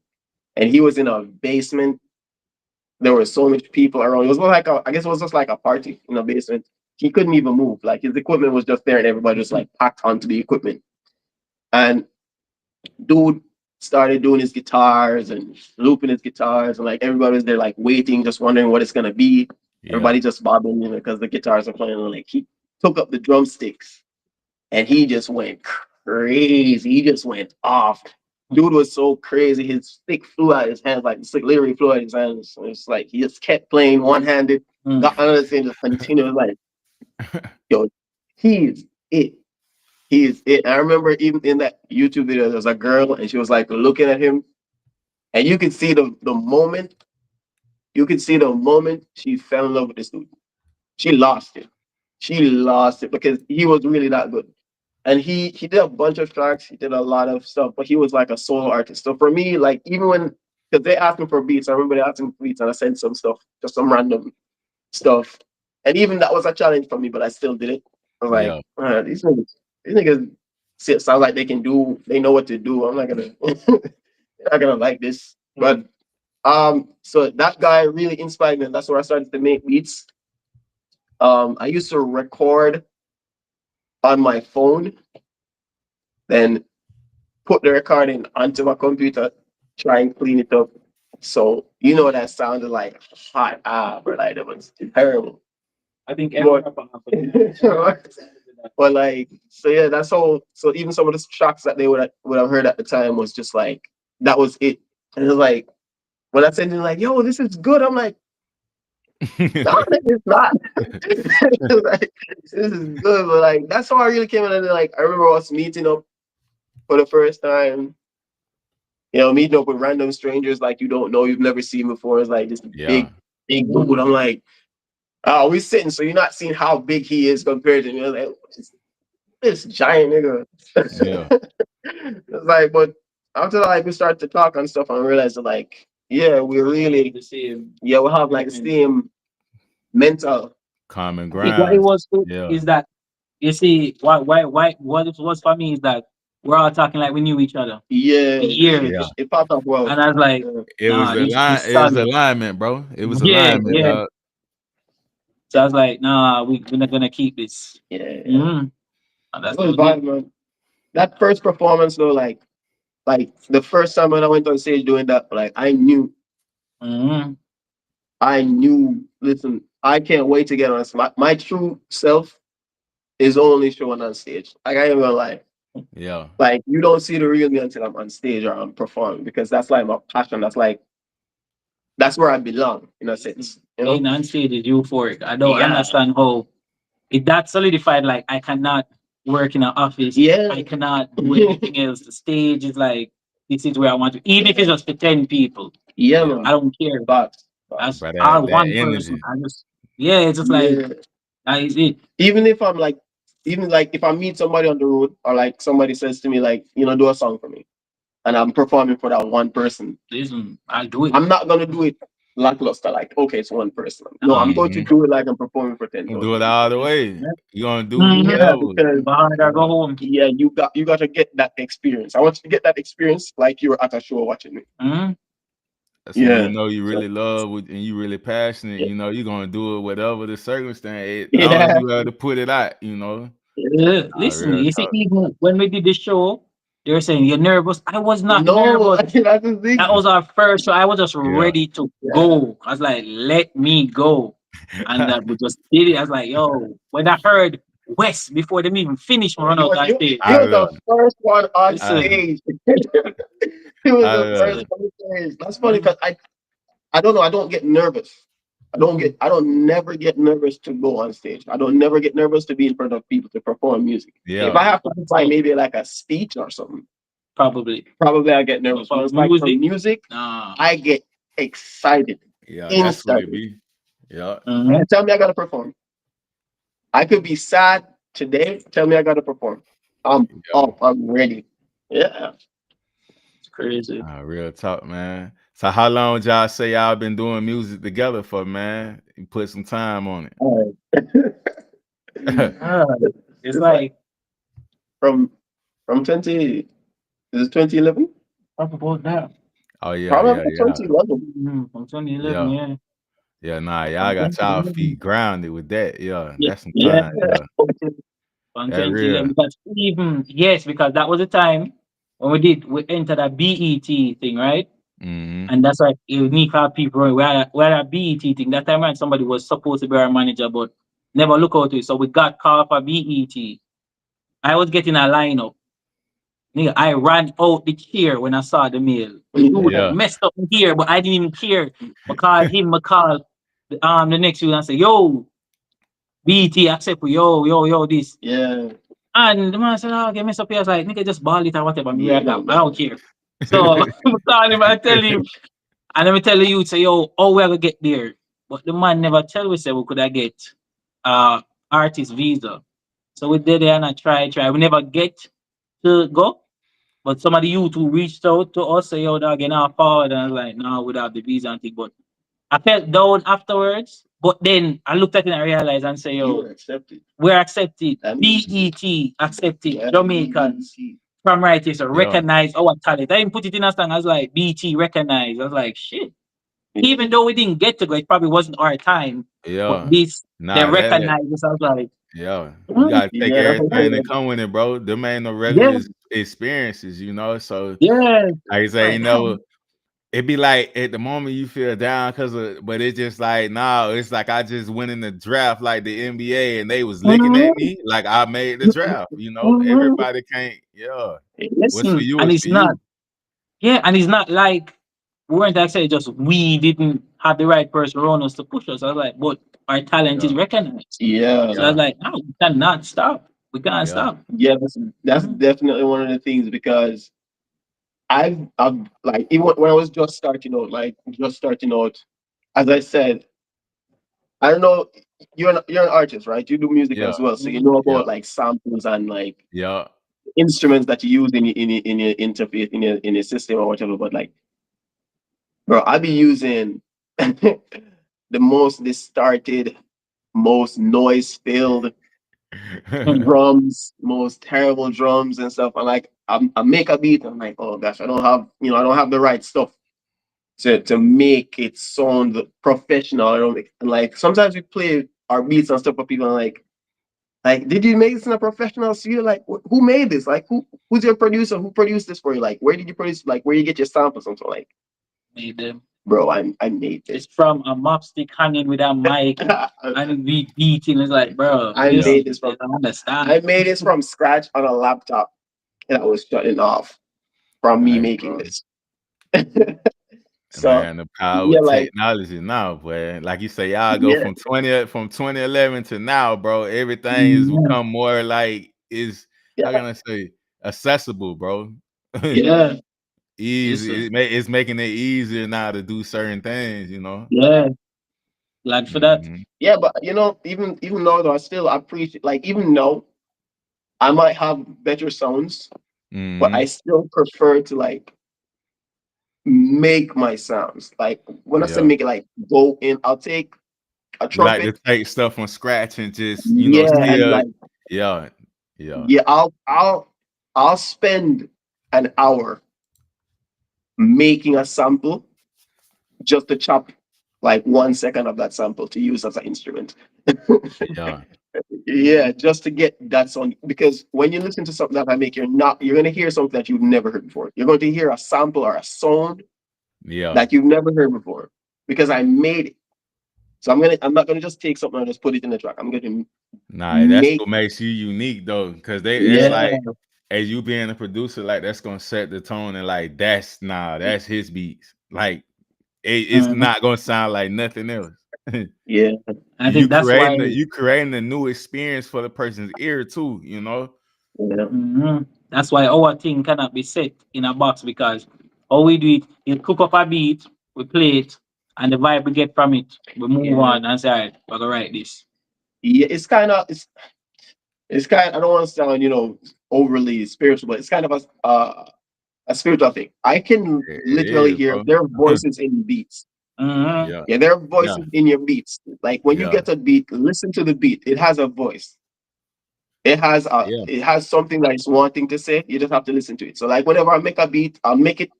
and he was in a basement. There were so much people around. It was like I guess it was just like a party in a basement. He couldn't even move. Like his equipment was just there, and everybody just like packed onto the equipment. And dude started doing his guitars and looping his guitars, and like everybody was there, like waiting, just wondering what it's gonna be. yeah, Everybody just bobbing, because the guitars are playing. And like he took up the drumsticks, and he just went crazy. He just went off. Dude was so crazy. His stick flew out of his hands, like the stick literally flew out of his hands. So it's like he just kept playing one handed, got Mm. another thing, just continued. Like, yo, he is it. He is it. I remember even in that YouTube video, there was a girl and she was like looking at him, and you could see the moment she fell in love with this dude. She lost it. She lost it because he was really that good. And he did a bunch of tracks, he did a lot of stuff, but he was like a solo artist. So for me, like even when because they asked me for beats, I remember they asked me for beats and I sent some stuff, just some random stuff. And even that was a challenge for me, but I still did it. I was like, yeah, these niggas sound like they know what to do. I'm not gonna they're not gonna like this. But so that guy really inspired me, and that's where I started to make beats. I used to record on my phone, then put the recording onto my computer, try and clean it up. So that sounded like hot. But like it was terrible. I think every But rapper have to do that. but like so yeah, that's all. So even some of the tracks that they would have heard at the time was just like that was it. And it was like when I said to them like, yo, this is good, I'm like, no, it's not. Like, this is good, but like that's how I really came in. And like I remember us meeting up for the first time, meeting up with random strangers like you don't know, you've never seen before. It's like this Yeah. big dude. I'm like, oh, we sitting, so you're not seeing how big he is compared to me. Like, what's this giant nigga. Yeah. It's like, but after like we start to talk and stuff, and realize that like, yeah, we really The same. yeah, we have like the same mental. Common I think what it grounds. was too Yeah. is that you see why what it was for me is that we're all talking like we knew each other Yeah, for years, Yeah. it popped up well. and I was like, Yeah. It was nah, the line. this It was solid. alignment, bro. It was Yeah, alignment, yeah. dog. So I was like, nah, we're not gonna keep this. Yeah. Mm. And It that's was what it. vibe, man. That first performance though, like the first time when I went on stage doing that, like Mm. I knew, listen, I can't wait to get on stage. My true self is only showing on stage. Like I ain't gonna lie. Yeah. Like you don't see the real me until I'm on stage or I'm performing because that's like my passion. That's where I belong in a sense. You Being know? on stage is euphoric. I don't Yeah. understand how it that solidified. Like I cannot work in an office. Yeah. I cannot do anything else. The stage is like this is where I want to. Even if it's just for 10 people, Yeah, Yeah. man. I don't care. But That's By all that one person. energy. I just yeah, it's just like yeah. that is it. Even if I'm like even like if I meet somebody on the road or like somebody says to me like, do a song for me and I'm performing for that one person, Listen, I'll do it. I'm not gonna do it lackluster, like okay, it's one person. No, I'm going to Hmm. do it like I'm performing for ten Do thousand it all people. the way. You gonna do Yeah, whatever. because Go hard or go Yeah. home. yeah, you got to get that experience. I want you to get that experience like you were at a show watching me. Mm. That's when you Yeah. know you So really love and you really passionate. yeah, You're gonna do it whatever the circumstance. Long as yeah, you able to put it out. Nah, Listen, real you see, talk. even when we did the show, they were saying you're nervous. I was not no, nervous. that's the That thing. was our first show. I was just Yeah. ready to Yeah, go. I was like, let me go. And we just did it. I was like, yo, when I heard West before them even finished my run out on stage, you I was the love. first one on I, listen, stage. He was I the love first it. on stage. That's funny because I don't know. I don't get nervous. I don't never get nervous to go on stage. I don't never get nervous to be in front of people to perform music. If I Yeah. have to do like maybe like a speech or something, probably. probably I get But nervous. But for it's like for music, music, nah. I get excited Yeah. That's what it instantly. be. Yeah. Mhm. Tell me I gotta perform. I could be sad today. Tell me I gotta perform. I'm Yeah. up. I'm ready. Yeah. It's crazy. Real talk, man. So how long y'all say y'all been doing music together for, man? You put some time on All right. it. Ah, it's It's like like, from from 20 is it 2011? talk about that. Oh yeah, yeah, Probably yeah. 2011. From 2011, Yeah. yeah. Yeah, nah, y'all From got y'all 2011. feet grounded with that. Yeah, Yeah, that's some yeah. Yeah. time. Yeah, From that 2011. real. Because even, yes, because that was the time when we entered a BET thing, right? Hmm. And that's like unique how people we had a BET thing. That time when somebody was supposed to be our manager, but never look out to it. So we got called for BET. I was getting a lineup. Nigga, I ran out the chair when I saw the mail. The dude had Yeah. messed up here, but I didn't even care. I called him, I called the next week and say, yo, BET accept we, yo, this. Yeah. And the man said, oh, okay, mess up here. I was like, nigga, just ball it or whatever. Yeah. I don't care. So I call him and tell him, and let me tell you, say, yo, oh, we're gonna get there. But the man never tell we say we could have get uh artist visa. So we did it and I try. We never get to go. But some of the youth who reached out to us say, yo, dog, you're not forward. And I was like, no, without the visa and thing. But I felt down afterwards. But then I looked at it and I realized and say, You yo, were accepted. we're accepted. That means BET accepted. yeah, Jamaicans BET. from right here. So Yeah, recognize our talent. I didn't put it in a song. I was like, BT recognize. I was like, shit. Even though we didn't get to go, it probably wasn't our time. But yeah. this, they Nah, that recognize us. I was like, yeah. You mm, gotta take Yeah, that's what everything that I'm come with it, bro. Them ain't no yeah, regular experiences. So yeah. like I say, Like, damn. it be like at the moment you feel down but it's just like nah, it's like I just went in the draft like the NBA and they was looking at Mhm, me like I made the draft. mhm. Everybody can't, yeah. What's for Listen, you and is it's for not, you. yeah, and it's not like we weren't actually just we didn't have the right person around us to push us. I was like, but our talent is Yeah, recognized. Yeah. So I was yeah, like, no, we cannot stop. We can't Yeah. stop. Yeah, that's Mhm. definitely one of the things because I've like even when I was just starting out, as I said, I don't know, you're an artist, right? You do music Yeah. as well, so you Mhm. know Yeah. about like samples and like Yeah. instruments that you use in your interface in your system or whatever. But like, bro, I be using the most distorted, most noise filled drums, most terrible drums and stuff. And like, I make a beat. I'm like, oh gosh, I don't have the right stuff to make it sound professional. I don't and like sometimes we play our beats and stuff for people and like, did you make this in a professional studio? Like, who made this? Like, who's your producer? Who produced this for you? Like, where did you produce? Like, where you get your samples? Something like, Made them. bro, I made It's this. from a mopstick hanging with a mic and we beating. It's like, bro, I this Yeah. made is this they from don't understand. I made this from scratch on a laptop and I was shutting off from me Nice, making bro. this. So Man, the power yeah, of like technology now, boy. Like you say, y'all go yeah, from 2011 to now, bro. Everything has Mhm. become more like is yeah, how can I say accessible, bro. yeah, Yeah, it's Easy. It's making it easier now to do certain things, you know. yeah. Glad for that. Hmm. yeah. But even though I still appreciate like even though I might have better sounds, but I Hmm. still prefer to like make my sounds. Like when I say Yeah. make it, like go in, I'll take a You like to trumpet, take stuff from scratch and just, yeah, and still like yeah, yeah, yeah, I'll spend an hour making a sample just to chop like 1 second of that sample to use as an instrument. yeah, Yeah, just to get that sound. Because when you listen to something that I make, you're gonna hear something that you've never heard before. You're going to hear a sample or a sound yeah. that you've never heard before. Because I made it. So I'm not gonna just take something and just put it in the track. I'm gonna Nah, that's make what makes you unique though, because it's yeah, like as you being a producer, like that's gonna set the tone and like that's his beats. Like it's Mhm. not gonna sound like nothing else. yeah, I think that's why. You creating a new experience for the person's ear too, you know? yeah, That's why our thing cannot be set in a box because all we do it, you cook up a beat, we play it, and the vibe we get from it, we move yeah. on and say, all right, we're gonna write this. Yeah, it's kind. I don't want to sound overly spiritual, but it's kind of a spiritual thing. I can It literally is, hear bro. their voices in beats. Mm-hmm. Yeah, Yeah, there are yeah, voices in your beats. Like when you yeah, get a beat, listen to the beat. It has a voice. It has yeah. something that it's wanting to say. You just have to listen to it. So like whenever I make a beat, I'll make it.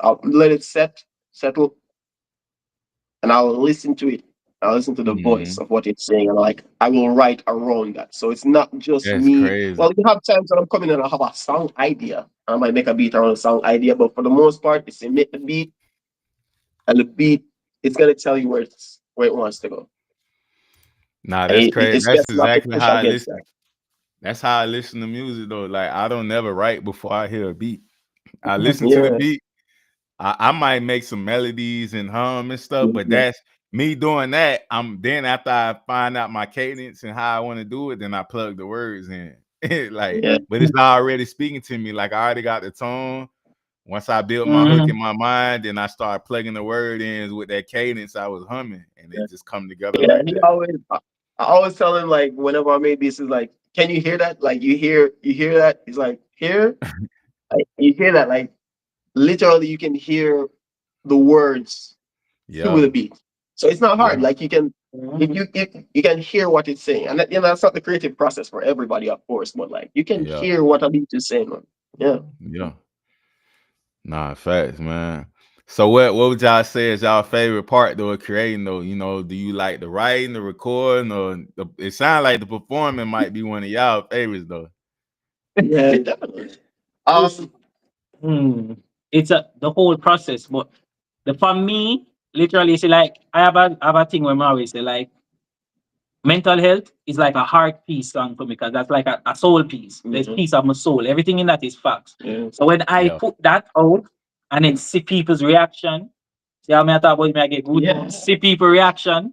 I'll let it settle, and I'll listen to it. I'll listen to the voice Mhm. of what it's saying, and like I will write around that. So it's not just That's me. crazy. Well, you have times when I'm coming in and I have a song idea. I might make a beat around a song idea, but for the most part, it's to make the beat, and the beat it's gonna tell you where it wants to go. Nah, And that's crazy. it's That's best not to exactly push how I against listen. that. That's how I listen to music though. Like I don't never write before I hear a beat. I listen to the Yeah, beat. I might make some melodies and hum and stuff, but yeah, that's me doing that. I'm then after I find out my cadence and how I want to do it, then I plug the words in. Like, yeah, but it's already speaking to me. Like I already got the tone. Once I build my hook Mm-hmm. in my mind, then I start plugging the word in with that cadence I was humming, and yeah. it just come together Yeah, like he that. always. I always tell him like whenever I make beats, is like, can you hear that? Like you hear that? He's like, here, like, you hear that? Like literally, you can hear the words through Yeah, the beat. So it's not hard. yeah, Like you can, Mm-hmm. if you can hear what it's saying, and that's not the creative process for everybody, of course, but like you can yeah, hear what a beat is saying. Man. Yeah. yeah. Nah, facts, man. So what would y'all say is y'all favorite part though of creating though? Do you like the writing, the recording, or it sounds like the performing might be one of y'all favorites though. Yeah, definitely. It's, Um, it's the whole process, but for me, literally, see, like I have a thing where I always say, like, mental health is like a heart piece song for me because that's like a soul piece. There's mhm, piece of my soul. Everything in that is facts. yeah, So when I Yeah, put that out and then see people's reaction, see how me I talk about me I get good. yeah, See people reaction,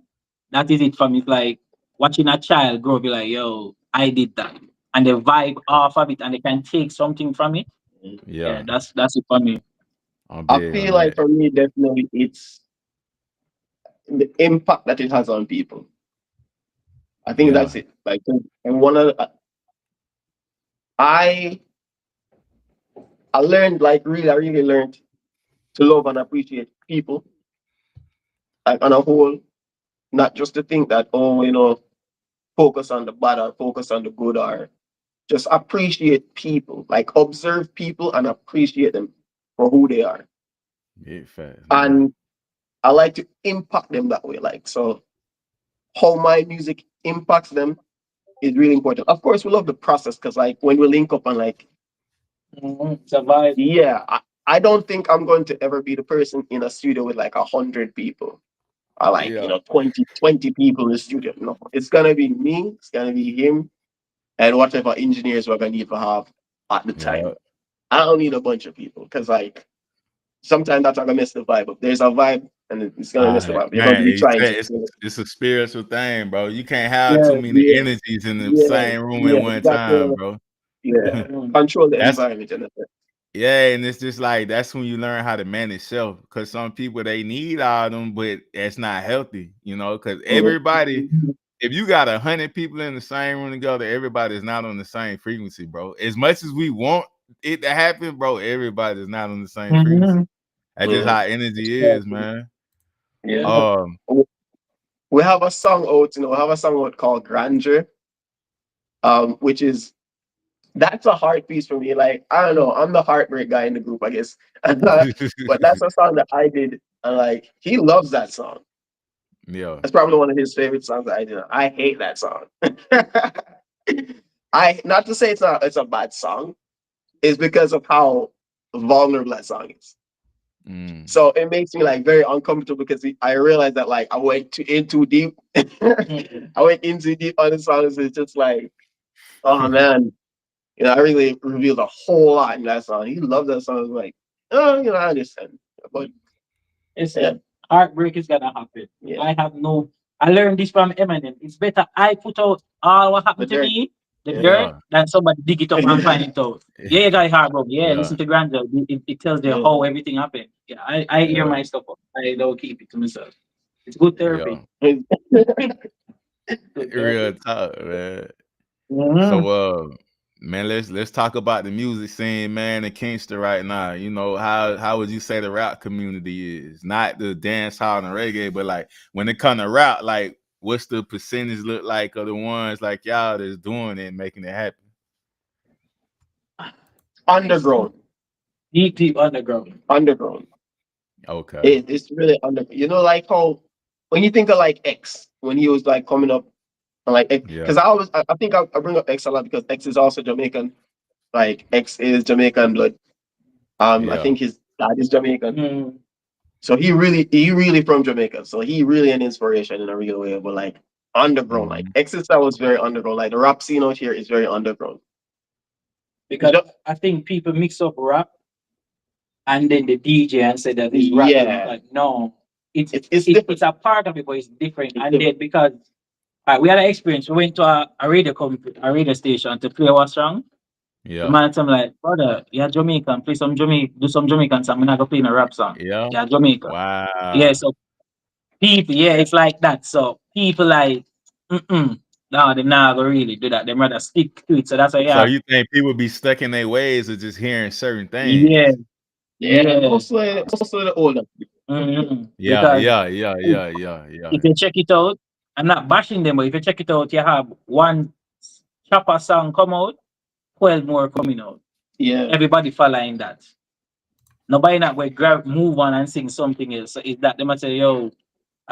that is it for me. It's like watching a child grow, be like, yo, I did that. and they vibe off of it and they can take something from it. Yeah, Yeah, that's it for me. I'm I big feel on like that. for me, definitely, it's the impact that it has on people. I think Yeah, that's it. Like, and one of I I learned like really, I really learned to love and appreciate people like on a whole, not just to think that focus on the bad or focus on the good or just appreciate people, like observe people and appreciate them for who they are. big facts, man. And I like to impact them that way. Like, so how my music impacts them is really important. Of course, we love the process because, like, when we link up and, like, It's a vibe. yeah, I don't think I'm going to ever be the person in a studio with like 100 people or like, Yeah, 20 people in the studio. No, it's going to be me, it's going to be him, and whatever engineers we're going to need to have at the yeah. time. I don't need a bunch of people because, like, sometimes that's gonna mess the vibe up. There's a vibe, and it's gonna mess the vibe. You're gonna Man, be trying to, it's a spiritual thing, bro. You can't have Yeah. too many yeah, energies in the yeah, same room at yeah. one You got time, to, bro. yeah, Mm. control the That's environment and everything. Yeah, and it's just like that's when you learn how to manage self. Cause some people they need all of them, but it's not healthy, Cause Mhm. everybody, if you got 100 people in the same room together, everybody's not on the same frequency, bro. As much as we want it to happen, bro, everybody's not on the same frequency. Mhm. That's just Mhm. how energy is, Exactly. man. Yeah. Um, We have a song out, we have a song out called Grandeur, which is that's a hard piece for me. Like, I don't know, I'm the heartbreak guy in the group, I guess. But that's a song that I did, and like he loves that song. yeah. That's probably one of his favorite songs that I did. I hate that song. I not to say it's a bad song, it's because of how vulnerable that song is. Mm. So it makes me like very uncomfortable because I realized that like I went in too deep. Mhm. I went in too deep on the songs. It's just like, oh man, I really revealed a whole lot in that song. He loved that song. I was like, oh, I understand, but yeah, Listen, heartbreak is gonna happen. yeah, I have no. I learned this from Eminem. It's better I put out all what the happened to dirt, me, the yeah, dirt, Yeah. than somebody dig it up and find it out. Yeah, you got heartbroken. Yeah, Yeah. listen to Grandeur. It tells you yeah. how everything happened. Yeah, I hear Yeah. my stuff. I don't keep it to myself. It's good therapy. Yeah. Good Real therapy. talk, man. Mhm. So man, let's talk about the music scene, man, in Kingston right now. How would you say the rap community is? Not the dance hall and reggae, but like when it come to rap, like what's the percentage look like of the ones like y'all that's doing it and making it happen? It's Underground, deep, deep underground. underground. Okay. It's really like how when you think of like X when he was like coming up and like Yeah. because I think I bring up X a lot because X is also Jamaican. Like X is Jamaican blood. I Yeah. think his dad is Jamaican. Mm. So he really from Jamaica. So he really an inspiration in a real way. But like underground, like Mhm. X's style was very underground. Like the rap scene out here is very underground. Because I think people mix up rap and then the DJ and say that it's rap. Yeah, Like no, it's different. it's a part of it, but it's different. It's And then different. because we had an experience, we went to a radio station to play our song. The Yeah. man told me like, brother, you're Jamaican, play some Jamaican, do some Jamaican song. I'm not gonna play in a rap song. Yeah. Yeah, Jamaica. Yeah, Wow. so people, yeah, it's like that. So people like, no, they not gonna really do that. They rather stick to it. So that's why So yeah, you think people be stuck in their ways of just hearing certain yeah, things? Yeah, yeah. mostly the older people. Yeah, Because yeah, yeah, yeah, yeah, if yeah. you check it out, I'm not bashing them, but if you check it out, you have one chopper song come out, 12 more coming out. Yeah, Everybody following that. Nobody not going grab move on and sing something else. So it's that they might say, yo,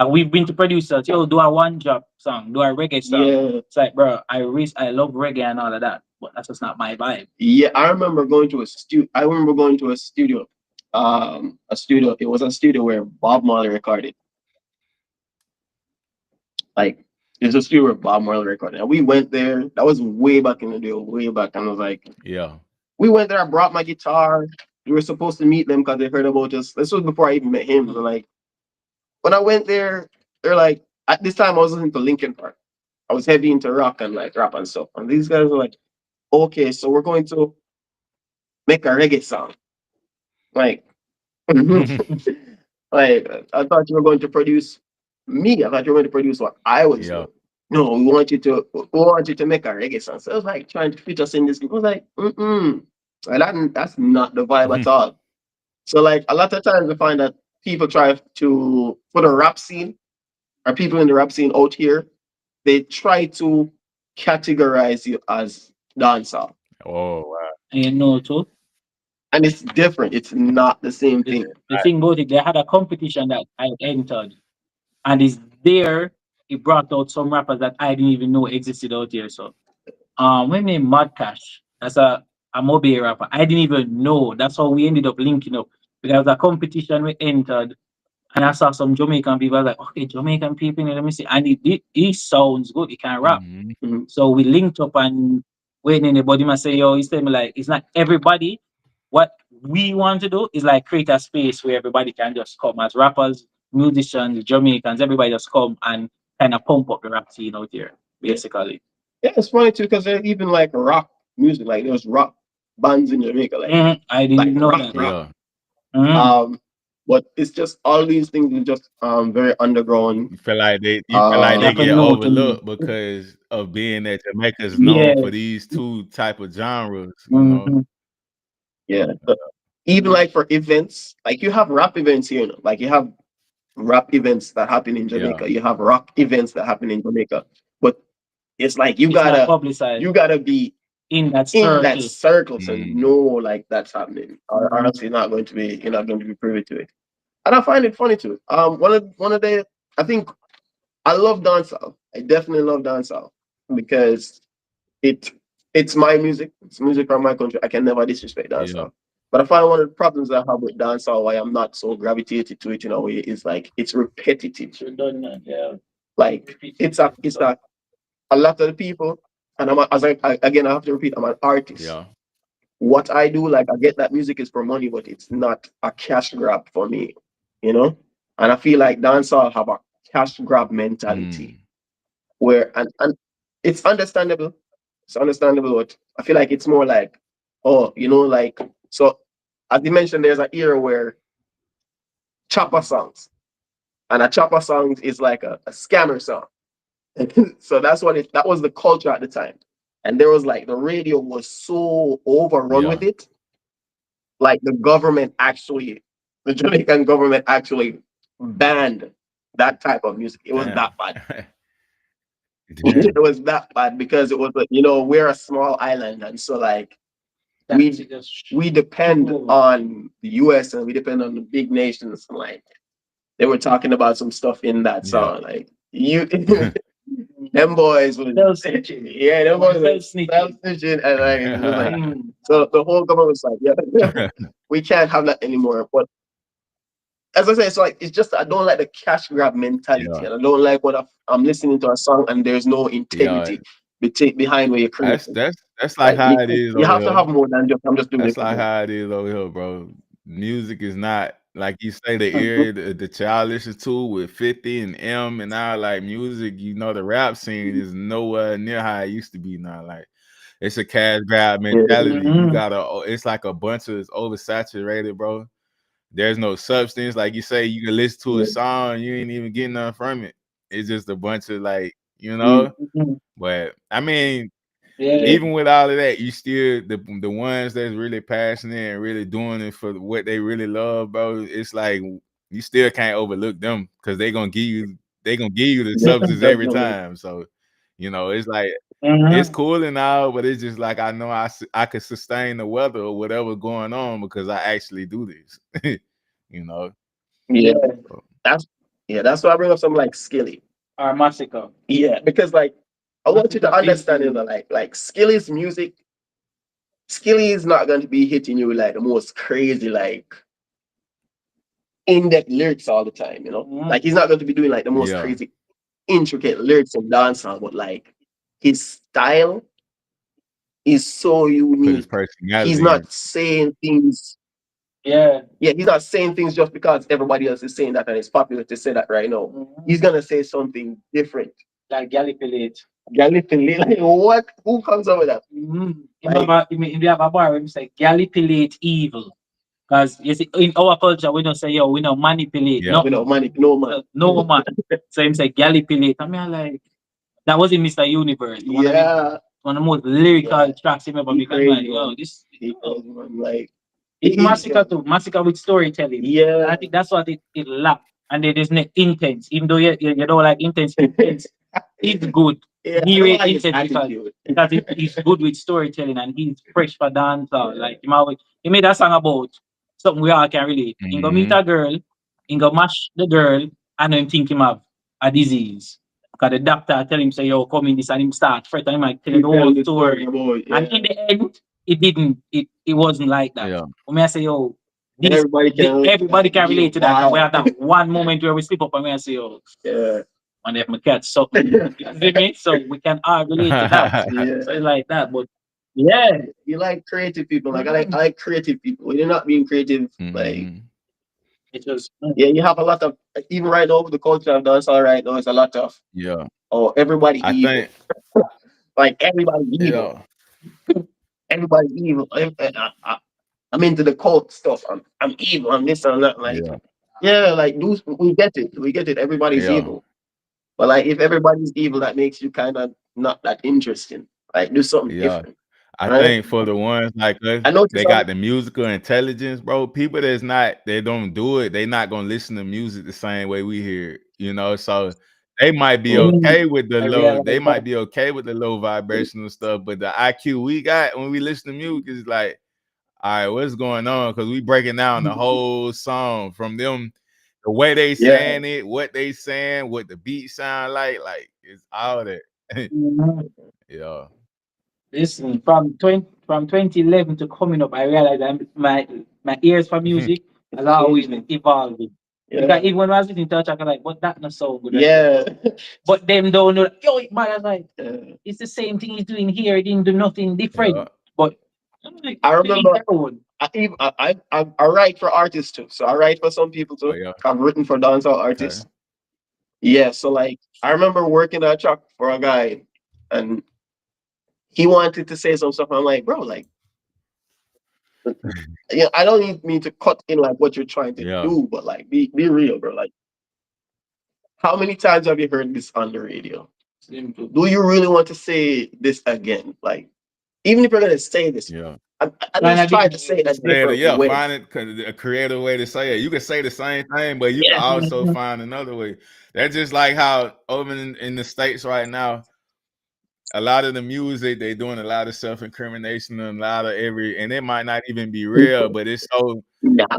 we've been to producers, yo, do a one drop song, do a reggae song. yeah, It's like, bro, I love reggae and all of that, but that's just not my vibe. yeah. I remember going to a studio. A studio. It was a studio where Bob Marley recorded. Like it's a studio where Bob Marley recorded. And we went there. That was way back in the day, way back. And I was like, Yeah. we went there. I brought my guitar. We were supposed to meet them because they heard about us. This was before I even met him. And like when I went there, they're like, at this time I was listening to Linkin Park. I was heavy into rock and like rap and stuff. And these guys were like, okay, so we're going to make a reggae song. Like, like I thought you were going to produce me. I thought you were going to produce what I was Yeah. doing. No, we want you to make a reggae song. So I was like trying to fit us in this. I was like, like, that's not the vibe at all. So like a lot of times I find that people try to for the rap scene or people in the rap scene out here, they try to categorize you as dancehall. Oh wow. And you know too. And it's different. It's not the same The, thing. the thing about it, they had a competition that I entered, and it's there. It brought out some rappers that I didn't even know existed out here. So, when named Mad Cash, that's a mobile rapper. I didn't even know. That's how we ended up linking up. Because a competition we entered, and I saw some Jamaican people. I was like, okay, Jamaican people, let me see. And he sounds good. He can rap. Mhm. Mhm. So we linked up and waiting. Anybody must say, yo, he's telling me like, it's not everybody. What we want to do is like create a space where everybody can just come as rappers, musicians, Jamaicans, everybody just come and kind of pump up the rap scene out here, basically. Yeah, it's funny too because there's even like rock music. Like there's rock bands in Jamaica, I like didn't know rock, that. rock. Yeah. Mhm. Um, but it's just all these things are just very underground. You feel like they Never get know to me. overlooked because of being that Jamaica's known for Yes. these two type of genres, you know. Mhm. Yeah. But even like for events, like you have rap events here, you know? Like you have rap events that happen in Yeah. Jamaica. You have rock events that happen in Jamaica. But it's like you It's not gotta publicized you gotta be in that in that circle. circle to Mm. know like that's happening. Or else you're not going to be privy to it. And I find it funny too. One of the I think I love dancehall. I definitely love dancehall because it it's my music. It's music from my country. I can never disrespect Yeah. dancehall. But I find one of the problems I have with dancehall, why I'm not so gravitated to it in a way, is like it's repetitive. Redundant, yeah. Like Repeating it's stuff. a lot of the people, and again I have to repeat, I'm an artist. Yeah. What I do, like I get that music is for money, but it's not a cash grab for me, you know. And I feel like dancehall have a cash grab mentality Mm. where and it's understandable. It's understandable, but I feel like it's more like, oh, like so. As you mentioned, there's an era where chopper songs, and a chopper songs is like a scammer song. So that was the culture at the time. And there was like the radio was so overrun Yeah. with it, like the Jamaican government actually banned that type of music. It was Damn. that bad. It Damn. was that bad because it was like, we're a small island, and so like That's we just we depend on the US and we depend on the big nations. And like they were talking about some stuff in that Yeah. song. Like you them boys was self-snitching. yeah, them boys was Self-snitching. self-snitching and like it was like Mm. so the whole government was like, yeah, we can't have that anymore. But as I say, it's like it's just I don't like the cash grab mentality, Yeah. and I don't like when I'm listening to a song and there's no Yeah. integrity behind where you're That's creating. that's that's like Like how it is you over have to here. have more than just I'm just doing it That's for like money. how it is over here, bro. Music is not like you say the Mhm. area the child listens to with 50 and M and now like music, the rap scene is nowhere near how it used to be now. Like it's a cash grab Yeah. mentality. Mhm. It's like a bunch of it's oversaturated, bro. There's no substance. Like you say, you can listen to a Yeah. song, you ain't even getting nothing from it. It's just a bunch of like, Mm. Mhm. but I mean, Yeah. Yeah. even with all of that, you still the ones that's really passionate and really doing it for what they really love, bro. It's like you still can't overlook them because they gonna give you the Yeah. substance every Definitely. time. So, it's like it's Mhm. cool and all, but it's just like I know I could sustain the weather or whatever going on because I actually do this. you know. Yeah. Yeah. So, That's why I bring up something like Skilly. Our massacre. Yeah, because like I want you to Massacre big understand it thing. that like Skilly's music, Skilly is not going to be hitting you with like the most crazy like in-depth lyrics all the time, Mhm. Like he's not going to be doing like the most yeah, crazy intricate lyrics in dancehall, but like his style is so put his unique. He's personality in. not saying things. Yeah. Yeah, he's not saying things just because everybody else is saying that and it's popular to say that right now. Mhm. He's gonna say something different. like Gallipoli. Gallipoli, like what? Who comes up with that? Like, In the other bar, we say Gallipolate evil. Because you see, in our culture, we don't say, yo, we don't manipulate. Yeah. we know money, no man. No man. So him say Gallipolate. I mean, like, that was in Mr. Universe. Yeah, One of the most lyrical yeah. tracks him ever He make. I'm like, crazy, yo, man. this. He crazy, man. Like, It's yeah, massacre too. Massacre with storytelling. yeah. I think that's what it lack. And it is not intense. Even though you don't like intense, it's good. Yeah, I He don't rate like his intense attitude. because he's good with storytelling and he's fresh for dancer. Like he made that song about something we all can relate. He go meet Hmm. a girl, he go match the girl, and then think him have a disease. Because the doctor tell him say, yo, come in this and him start fret and him like tell him He the tell whole the story story. about, And in the end, it didn't it wasn't like that. Yeah. When I say, yo, everybody can everybody can relate to that. And we wow. have that one moment where we sleep up and we say, oh, Yeah. and if my cat something. You see me? So we can all relate to that. Yeah. So it's like that. But yeah. You like creative people. Like I like creative people. When you're not being creative, like Hmm. It just yeah, you have a lot of even right now with the culture of dancehall right now, it's a lot of Yeah. oh everybody I evil. think, Like everybody evil. yeah. Everybody evil. I'm into the cult stuff. I'm evil. I'm this and that. Like Yeah. yeah, like we get it. We get it. Everybody's Yeah. evil. But like if everybody's evil, that makes you kind of not that interesting. Like do something Yeah. different, I right? think for the ones like us, I noticed they some. got the musical intelligence, bro. People that's not, they don't do it. They not gonna listen to music the same way we hear it, you know. So they might be okay with the I low, they realize might that. be okay with the low vibrational stuff, but the IQ we got when we listen to music is like, all right, what's going on? Because we breaking down the whole song from them, the way they Yeah, saying it, what they saying, what the beat sound like it's all that. Mhm. Yeah, Listen, from 2011 to coming up, I realized my ears for music has always been evolving. Because yeah, even when I was listening to a track, I'm like, but that not so good. yeah. But them don't know, yo, man, I was like, Yeah. it's the same thing he's doing here. He didn't do nothing yeah, different. But I'm like, I to each remember their own. I write for artists too. So I write for some people oh too. yeah, I've written for dancehall okay. artists. Yeah, so like I remember working a track for a guy and he wanted to say some stuff. I'm like, bro, like yeah, I don't need me to cut in like what you're trying to Yeah, do, but like be real, bro. Like how many times have you heard this on the radio? Simple. Do you really want to say this again? Like, even if you're gonna say this, yeah. I Man, I just try did to say it a different Yeah, way. find it a creative way to say it. You can say the same thing, but you can Yeah. also find another way. That's just like how over in the States right now, a lot of the music they doing a lot of self-incrimination and a lot of and it might not even be real, but Yeah.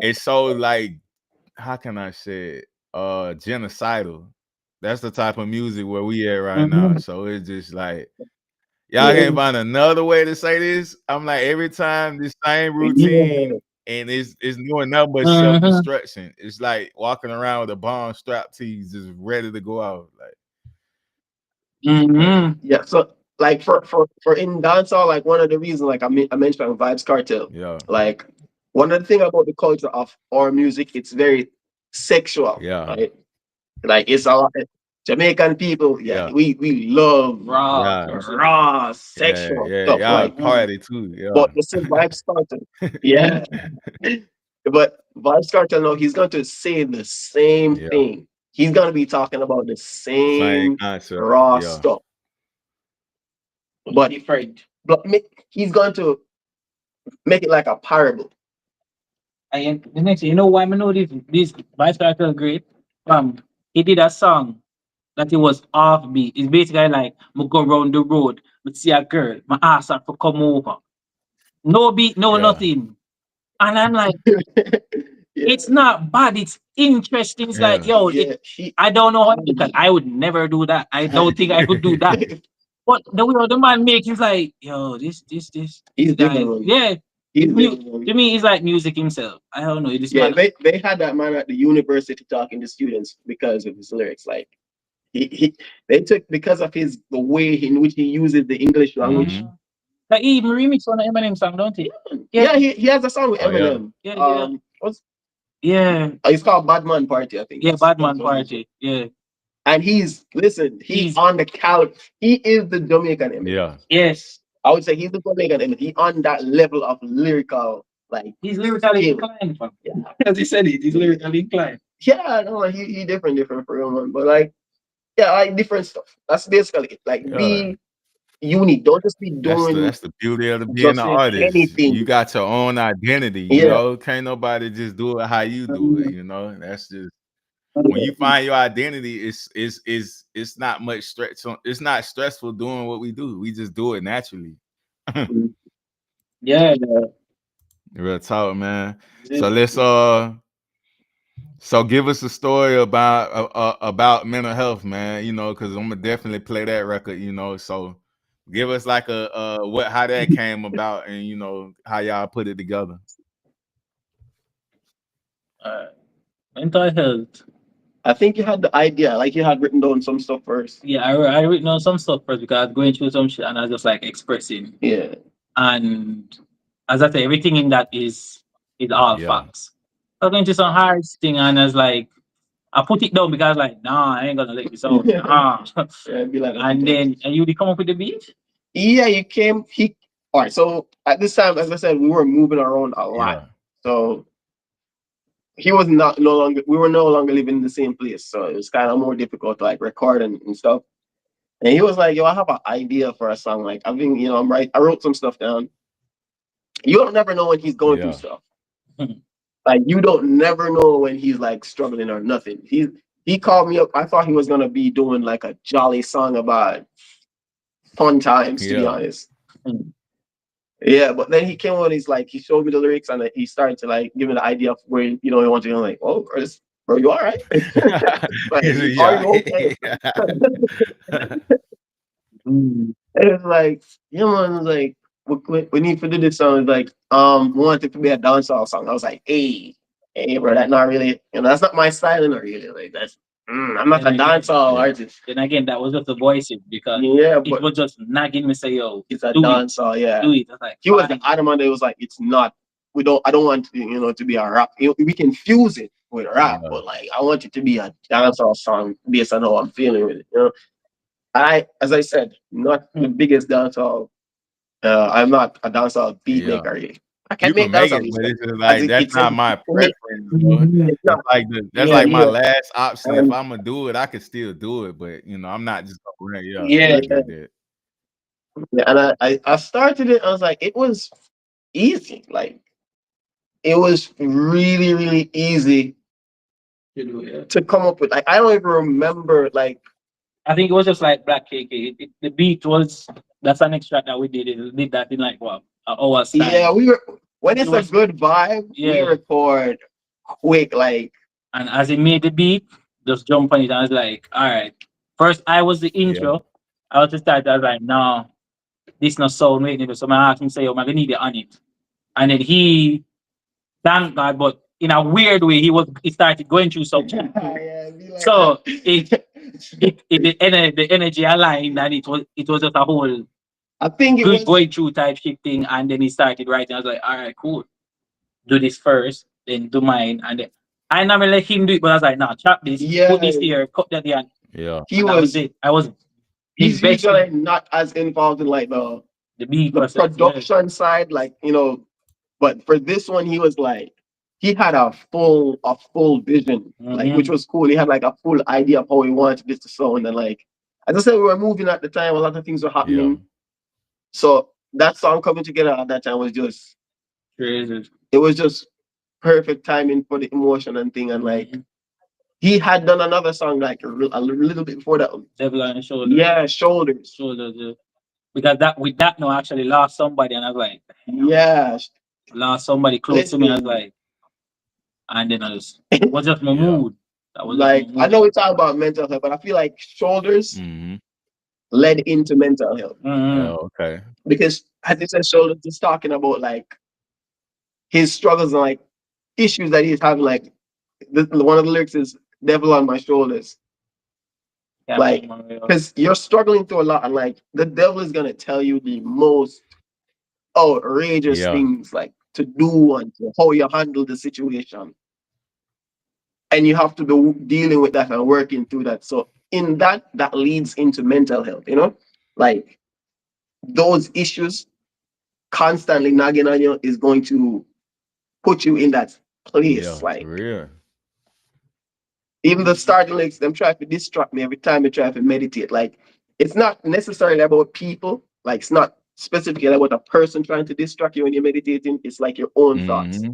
it's so like, how can I say it? Genocidal. That's the type of music where we at right now. Mhm. So it's just like, y'all Yeah. can't find another way to say this. I'm like, every time this same Yeah. routine, and it's doing nothing but Mhm. self-destruction. It's like walking around with a bomb strapped to you, just ready to go out. Like it's crazy. Mhm. Yeah. So like for in dancehall, like one of the reasons, like I mentioned Vibes Cartel, Yeah, like one of the thing about the culture of our music, it's very sexual, yeah, right? Like it's a lot Jamaican people, yeah, yeah, we love Raw. yeah, raw yeah, sexual yeah. stuff. Y'all Like Mhm. party too. but Yeah, the same Vibes Cartel. Yeah. Yeah. But Vibes Cartel, no, he's going to say the same yeah. thing. He's gonna be talking about the Same same concept. raw Yeah, stuff. But But different. he's going to make it like a parable. And the next thing, you know why I know this Vice Cartel great? He did a song that it was offbeat. It's basically like me go round the road, but see a girl, my ass have to come over. No beat, no yeah, nothing. And I'm like, Yeah, it's not bad, it's interesting. It's like, yeah, yo, yeah. He I don't know how because I would never do that. I don't think I could do that. But the way the man makes it's like, yo, this he's guy, different. yeah. He's To different. me, it's like music himself. I don't know. This Yeah, man. they had that man at the university talking to students because of his lyrics. Like he they took because of his the way in which he uses the English language. mm-hmm. Mhm. Like he even remix on the Eminem song, don't he? Yeah, Yeah, he has a song with Oh yeah, Eminem. yeah. What's Yeah. it's called Bad Man Party, I think. Yeah, That's Bad Man what it is. Party. Yeah. And he's listen, he's He's on the caliber. He is the Jamaican Eminem. Yeah. yes, I would say he's the Jamaican Eminem. He on that level of lyrical, like he's lyrically skill. inclined, man. Yeah, As he said it, he's lyrically inclined. yeah, no, he different for real, man. But like, yeah, like different stuff. That's basically it. Like, Yeah. be unique. Don't just be doing That's the beauty of being an just Yes. artist. You anything. got your own identity, you Yeah. know. Can't nobody just do it how you do it, Mhm. you know. That's just when you find your identity, it's not much stress. It's not stressful doing what we do. We just do it naturally. Yeah, the, Real talk, man. So the, let's so give us a story about mental health, man. You know, because I'm gonna definitely play that record. You know, so give us like a what how that came about, and you know how y'all put it together. uh, mental health. I think you had the idea, like you had written down some stuff first. Yeah, I written down some stuff first because I was going through some shit and I was just like expressing. Yeah. And as I say, everything in that is all Yeah, facts. I was going through some hard thing and I was like, I put it down because like, nah, I ain't gonna let this out. Nah. Yeah, it'd be like that And sometimes. then and you come up with the beat? Yeah, you came. He all right. So at this time, as I said, we were moving around a lot. yeah, So he was not no longer. We were no longer living in the same place. So it was kind of more difficult to like record and stuff. And he was like, "Yo, I have an idea for a song. Like I've been, I'm right. I wrote some stuff down. You don't never know when he's going through yeah, stuff. Like you don't never know when he's like struggling or nothing. He called me up. I thought he was gonna be doing like a jolly song about fun times, to be yeah. honest. Hmm. Yeah, but then he came on. He's like, he showed me the lyrics, and he started to like give me the idea of where he wanted to. I'm like, oh, bro, you all right? Like, are Yeah. you okay? Mm. And it's like, yeah, man. It's like, we need to do this song. It's like, we want it to be a dancehall song. I was like, hey, bro, that's not really, that's not my style, not really. Like, I'm not Then a again, dancehall Yeah, artist. then again, that was just the voices because Yeah, it but was just nagging me say, yo, it's a do it, dancehall. Yeah, do it. I was like, he was the fine. adamant. That it was like, it's not. We don't. I don't want to be a rap. We can fuse it with rap, yeah, but like, I want it to be a dancehall song based on how I'm feeling with it. As I said, not the biggest dancehall. I'm not a dancehall beat yeah. maker. Really. I can You make can make dancehall it, beats, but but it's just as like that's it's not my for me, preference, bro. Mhm. it's That's not. like that's Yeah, like my Yeah, last option. If and I'm gonna do it, I can still do it, but I'm not just gonna run. Yeah, yeah. I yeah, get that. yeah. And I started it. I was like, it was easy. Like it was really really easy You do, yeah. to come up with. Like I don't even remember. Like I think it was just like Black KK. The beat was that's an extract that we did. It did that in like what an hour's yeah, time. we were when It it's a was good vibe, we yeah. record quick. Like And as he made the beat, just jump on it. And I was like, all right. First, I was the Yeah, intro. I was to start. I was like, no, this not sound right. Nigga. So I asked him, say, oh, I'm gonna need it on it. And then he, thank God, but in a weird way, he started going through something. yeah, be like So that. the energy aligned, and it was just a whole I think it good was. going through type shit thing. And then he started writing. I was like, all right, cool. Do this first, then do mine, and then I never let him do it, but I was like, nah, chop this, put Yeah, this here, cut that here, yeah, he and that was was. it. I was He's invested usually not as involved in like the beat the process, yeah. production side, like but for this one, he was like, he had a full vision, like which Mm-hmm. was cool. He had like a full idea of how he wanted this to sound, and like as I said, we were moving at the time. A lot of things were yeah, happening, so that song coming together at that time was just Crazy. it was just perfect timing for the emotion and thing, and like Mm-hmm. he had done another song like a little bit before that one. Devil on the shoulder, Yeah, shoulders. shoulder, yeah. Because that with that no, I actually lost somebody, and I was like, Yeah, lost somebody close to me. I was listen. like, and then I was just my yeah. mood. That was just my Like I mood. know we talk about mental health, but I feel like shoulders Mm-hmm. led into mental health Mm-hmm. Yeah, okay. because as you said, shoulders is talking about like his struggles and like issues that he's having. Like one of the lyrics is "devil on my shoulders," Can't like remember. Yeah. because you're struggling through a lot, and like the devil is gonna tell you the most outrageous Yeah, things like to do and to how you handle the situation, and you have to be dealing with that and working through that. So in that leads into mental health, like those issues constantly nagging on you is going to put you in that place. Yeah, for Like real. even the starting links, them try to distract me every time I try to meditate. Like it's not necessarily about people. Like it's not specifically about a person trying to distract you when you're meditating. It's like your own thoughts. Hmm.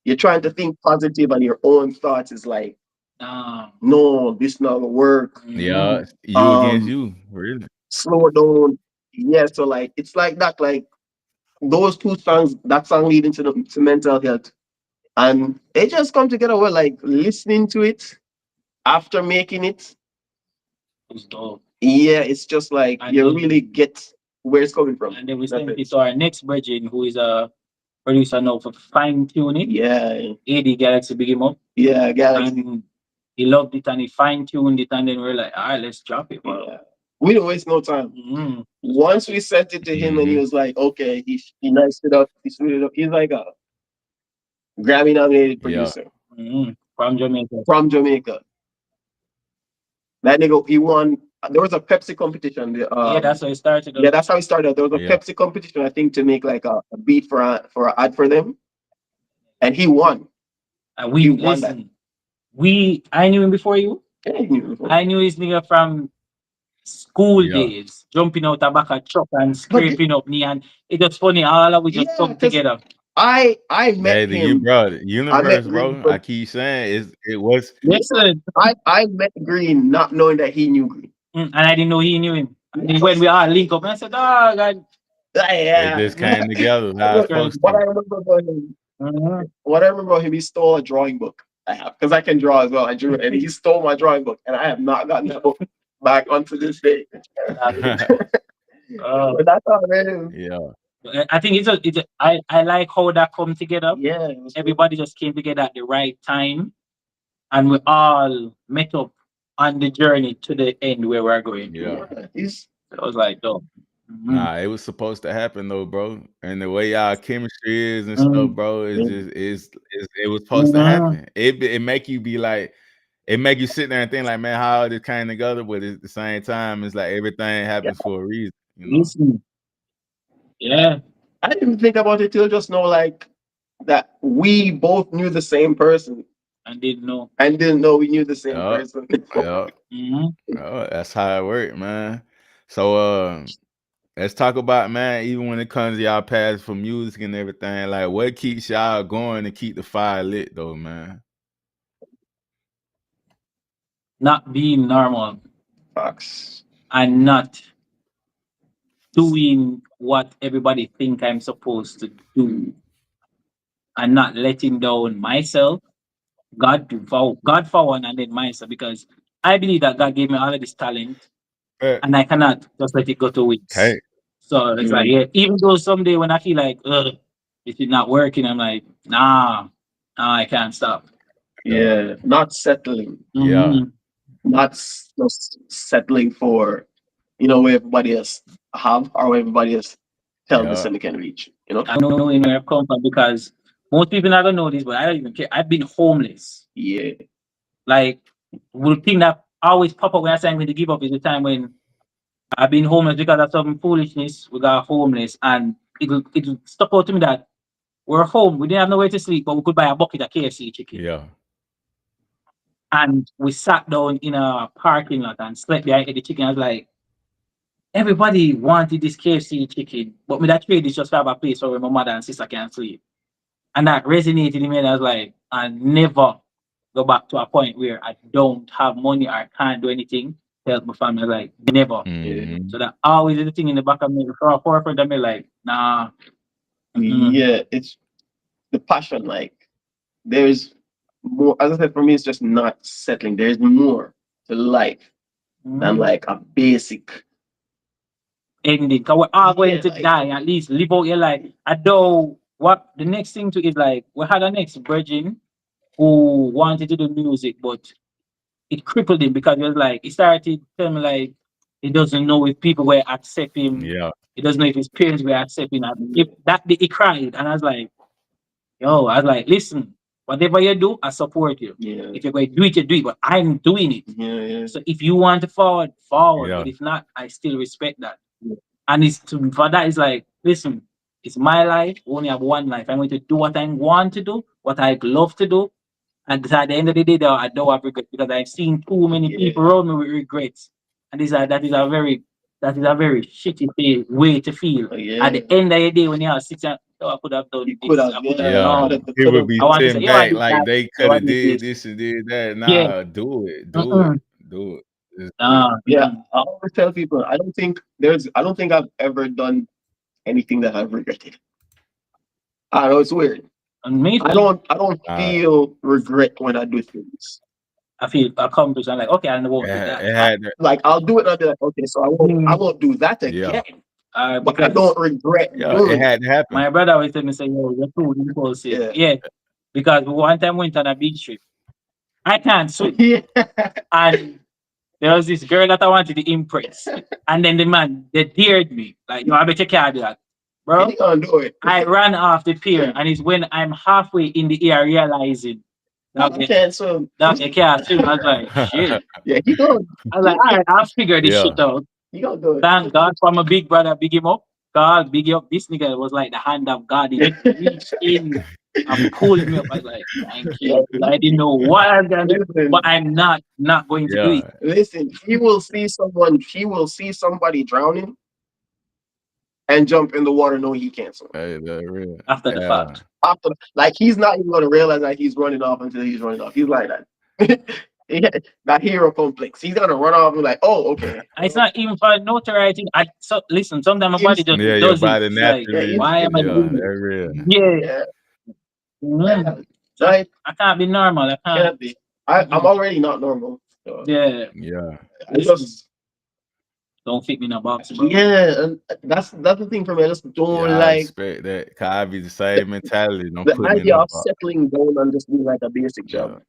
You're trying to think positive, and your own thoughts is like, Ah. no, this not gonna work. Yeah, Mhm. you against Um, you, really. Slow down. Yeah, so like it's like that. Like those two songs, that song leading to mental health, and they just come together. Well, like listening to it after making it, It's dope. yeah, it's just like And you then really get where it's coming from. and then we That's sent it. it to our next virgin, who is a producer now for Fine Tuning. Yeah, AD Galaxy big him up. yeah, Galaxy. And he loved it and he fine tuned it, and then we're like, all right, let's drop it, bro. Yeah. We don't waste no time. Mm-hmm. Once we sent it to him, and he Hmm. was like, okay, he niced it up, he sweetened it up. He's like a Grammy nominated Yeah. producer Mm-hmm. From Jamaica. from Jamaica. That nigga, he won. There was a Pepsi competition. Yeah, that's how it started. Yeah, that's how he started. There was a Yeah. Pepsi competition, I think, to make like a beat for an ad for them, and he won. And He we won that. listen. I knew him before you. Yeah, he knew before. I knew his nigga from school Yeah. days, jumping out the back of truck and But scraping up knee, and it was funny. All of we just yeah, come because together. I met David, you him. brought it. I met Universe, Green bro. I from. keep saying it was Listen, I met Green not knowing that he knew Green. and I didn't know he knew him. And then when Yes. we all link up, I said, "Oh God, it Yeah. just came together how it's Look, supposed what to. I remember about him, mhm. what I remember about him, he stole a drawing book I have because I can draw as well. I drew, and he stole my drawing book, and I have not gotten that book back onto this day. Uh, But that's all, man. Yeah. I think I like how that come together. Yeah, it was cool. Everybody just came together at the right time, and we all met up on the journey to the end where we're going. Yeah. Yeah, he's I was like, "Oh, mhm, Nah, it was supposed to happen though, bro. And the way y'all chemistry is and stuff, mhm, bro, is yeah, just is it was supposed to mhm." happen. It make you be like, it make you sit there and think like, man, how it came together, but at the same time, it's like everything yeah. happens for a reason, you know. Listen, yeah, I didn't think about it till just now, like that we both knew the same person and didn't know. and didn't know we knew the same Yeah, person. yeah, Mhm. that's how it worked, man. So let's talk about, man, even when it comes to y'all paths for music and everything, like what keeps y'all going to keep the fire lit though, man? Not being normal Facts. and not doing what everybody think I'm supposed to do, and not letting down myself, God for one, and then myself, because I believe that God gave me all of this talent, Eh, and I cannot just let it go to waste. Okay. So it's like, Mm, yeah, even though someday when I feel like, ugh, this is not working, I'm like, nah, I can't stop. Yeah. yeah, not settling, Yeah. Mhm. not just settling for what everybody else have or what everybody else tell the Yeah. semi can reach. You know? I know where I've come from, because most people not gonna know this, but I don't even care. I've been homeless. Yeah, Like, the thing that always pop up when I say I'm going to give up is the time when I've been homeless because of some foolishness. We got homeless, and it stuck out to me that we're home. We didn't have nowhere to sleep, but we could buy a bucket of KFC chicken. Yeah. And we sat down in a parking lot and slept there and ate the chicken. I was like, everybody wanted this KFC chicken, but me that trade is just to have a place where my mother and sister can sleep. And that resonated in me. And I was like, I never go back to a point where I don't have money or can't do anything to help my family. I was like, never. yeah, Hmm. So that always is the thing in the back of me, for a forefront of me, like, nah. Mm-mm. yeah. It's the passion. Like there's more. As I said, for me, it's just not settling. There's more to life than Mm. like a basic. Ending. Because we're all going Yeah, to like die. At least live out your life. I know what the next thing to is like, we had a next virgin who wanted to do music, but it crippled him because he was like, he started telling me like, he doesn't know if people will accept him. Yeah. He doesn't know if his parents will accept him. And if that day he cried, and I was like, listen, Whatever you do, I support you. Yeah. If you're going to do it, you do it. But I'm doing it. Yeah. Yeah. So if you want to forward, forward. Yeah. But if not, I still respect that. Yeah. And it's for that is like, listen, it's my life. We only have one life. I'm going to do what I want to do, what I love to do. And at the end of the day, though, I don't have regret because I've seen too many Yeah. people around me with regrets. And that is a very shitty way to feel. Oh, At yeah. the end of the day, when you are 6 oh, I could have done You could this, have. I could have Yeah. Yeah. Could no. have. Could People have. be I want to say, sitting yo, I back did like that, they yo, could I have did did this. this and did that. Yeah. Nah, do it. Do it. Mm-mm. Do it. Just do it. Nah. Yeah. Mm-mm. I always tell people. I don't think I've ever done anything that I've regretted. I know it's weird. And me I too. don't Uh, feel regret when I do things. I feel accomplished. I'm like, okay, I won't do that. it had that. Like I'll do it and I'll be like, okay, so I Mm. won't do that Yeah. again. But I Because don't regret Yeah. It doing it. had to happen. my brother always tell me, say, yo, you're too impulsive. Yeah. Yeah. Because one time we went on a beach trip. I can't swim. Yeah. And there was this girl that I wanted to impress. And then the man, they dared me. Like, yo, I bet you can't do that. You Bro, gonna do it. I ran off the pier. And it's when I'm halfway in the air realizing that, I can't swim. that you can't swim. I was like, shit. Yeah, he gonna I was like, all right, I'll figure this Yeah. shit out. he gonna do it. Thank God for my big brother, big him up. God, big up. This nigga was like the hand of God. He reached in and pulled me up. I was like, thank Yeah, you. I didn't know what I'm gonna do, listen, but I'm not going to do it Yeah. listen, he will see somebody drowning and jump in the water knowing he can't swim. Hey, that real. after the Yeah. fact. After, like he's not even gonna realize that he's running off until he's running off. He's like that. Yeah, that hero complex. He's gonna run off and be like, oh, okay. And it's not even for notoriety. So listen, sometimes my body just Yeah, your does it. body It's like, naturally. Yeah, why am I Yeah, doing that it? real. Yeah. Yeah, Mm. So right. I can't be normal. I can't. Can't be. I'm already not normal. So Yeah. Yeah. I just Don't fit me in a box, bro. yeah, and that's the thing for me. I just don't Yeah, I like respect that. Cause I be the same mentality. Don't the put me in idea no of box. settling down and just doing like a basic Yeah. job.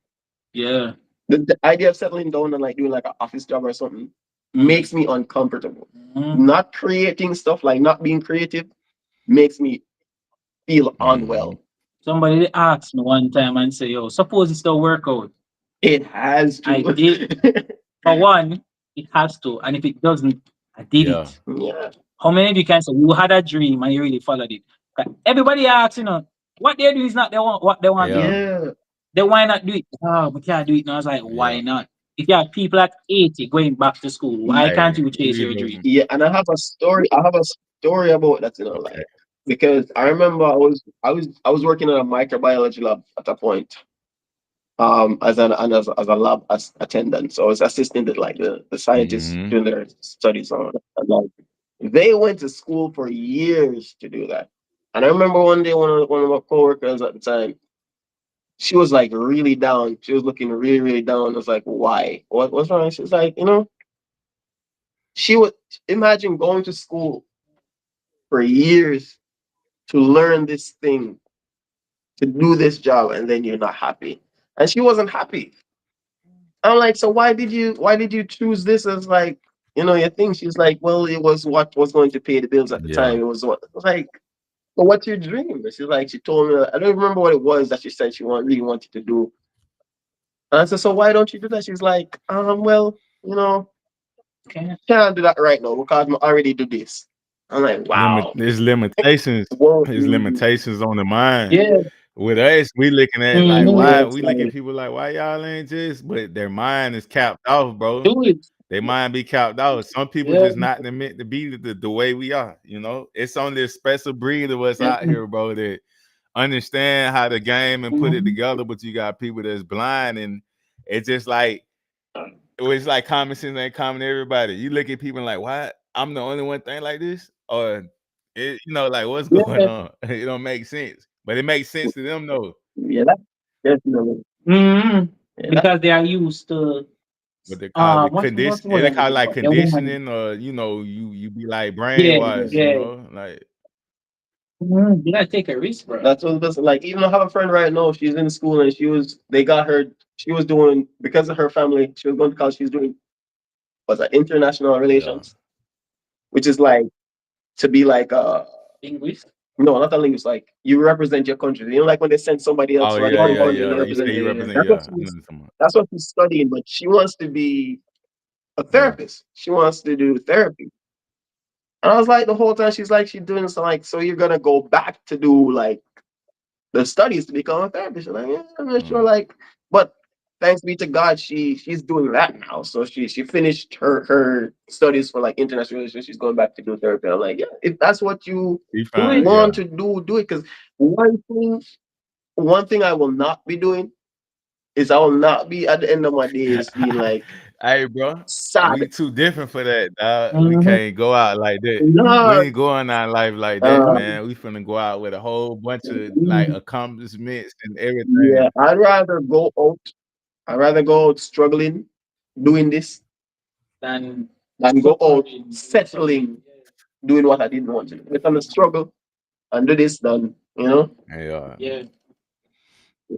Yeah. The idea of settling down and like doing like an office job or something makes me uncomfortable. Mhm. Not creating stuff, like not being creative, makes me feel Mhm. unwell. Somebody asked me one time and say, yo, suppose it's the workout. It has to. I did. For one, it has to. And if it doesn't, I did Yeah. it. Yeah. How many of you can say you had a dream and you really followed it? But everybody asks, what they do is not they want what they want to do. Yeah. Yeah. Then why not do it? Oh, we can't do it now. I was like, why Yeah. not? If you have people at 80 going back to school, why can't Hey, you chase you your know, dream? Yeah. And I have a story. I have a story about that, okay. like because I remember I was working at a microbiology lab at a point. As a lab attendant. So I was assisting the scientists Mm-hmm. doing their studies on it. And like they went to school for years to do that. And I remember one day one of my coworkers at the time, she was like really down. She was looking really, really down. I was like, why? What's wrong? She's like, she would imagine going to school for years to learn this thing, to do this job, and then you're not happy. And she wasn't happy. I'm like, so why did you choose this as like, your thing? She's like, well, it was what was going to pay the bills at the Yeah. time. It was what I was like, well, what's your dream? And she's like, she told me, I don't remember what it was that she said she really wanted to do. And I said, so why don't you do that? She's like, well, Okay. can't do that right now because I already do this. I'm like, wow. There's limitations. Won't There's do. limitations on the mind. Yeah. With us, we looking at like Mhm. why Yeah, we it's look at like, people like why y'all ain't just, but their mind is capped off, bro. Do it. They mind be capped out. Some people Yeah. just not meant to be the way we are. It's only a special breed of us yeah, out here, bro, that understand how to game and put it Mhm. together. But you got people that's blind, and it's just like it's like common sense ain't common to everybody. You look at people like, why I'm the only one thing like this, or like what's going Yeah. on? It don't make sense, but it makes sense to them though. yeah, that definitely. Mhm. Yeah, Because they are used to What they call it what's condition. the word They I'm call it looking like for? The woman. conditioning, or you be like Yeah, brainwashed. yeah. Like You gotta take a risk, bro. that's what it's like. Even I have a friend right now. She's in school and they got her. She was doing because of her family. She was going to college. She's doing was that international yeah, relations, which is like to be like English. No, not a linguist. Like you represent your country. You know, like when they send somebody else Oh to a yeah, different yeah, Oh, country, yeah. they Like you represent say, it. you yeah. represent. That's what Yeah, I know she's. what you're talking about. That's what she's studying. But she wants to be a Yeah, therapist. She wants to do therapy. And I was like, the whole time she's like, she's doing something like, so you're gonna go back to do like the studies to become a therapist. I'm like, yeah, I'm not sure. uh, Like, but thanks be to God, she's doing that now. So she finished her studies for like international relations. She's going back to do therapy. I'm like, yeah, if that's what you you find, Good. want yeah, to do, do it. Because one thing I will not be doing is I will not be at the end of my days being like hey, bro, sad. we too different for that, dog. We Mhm. can't go out like that. We No, ain't going out life like that, uh, man. We finna go out with a whole bunch of like accomplishments and yeah, everything. I'd rather go out. I'd rather go out struggling, doing this, Then than go out suffering. settling, doing what I didn't want to do. If I'm a struggle and do this, then Yeah, Yeah.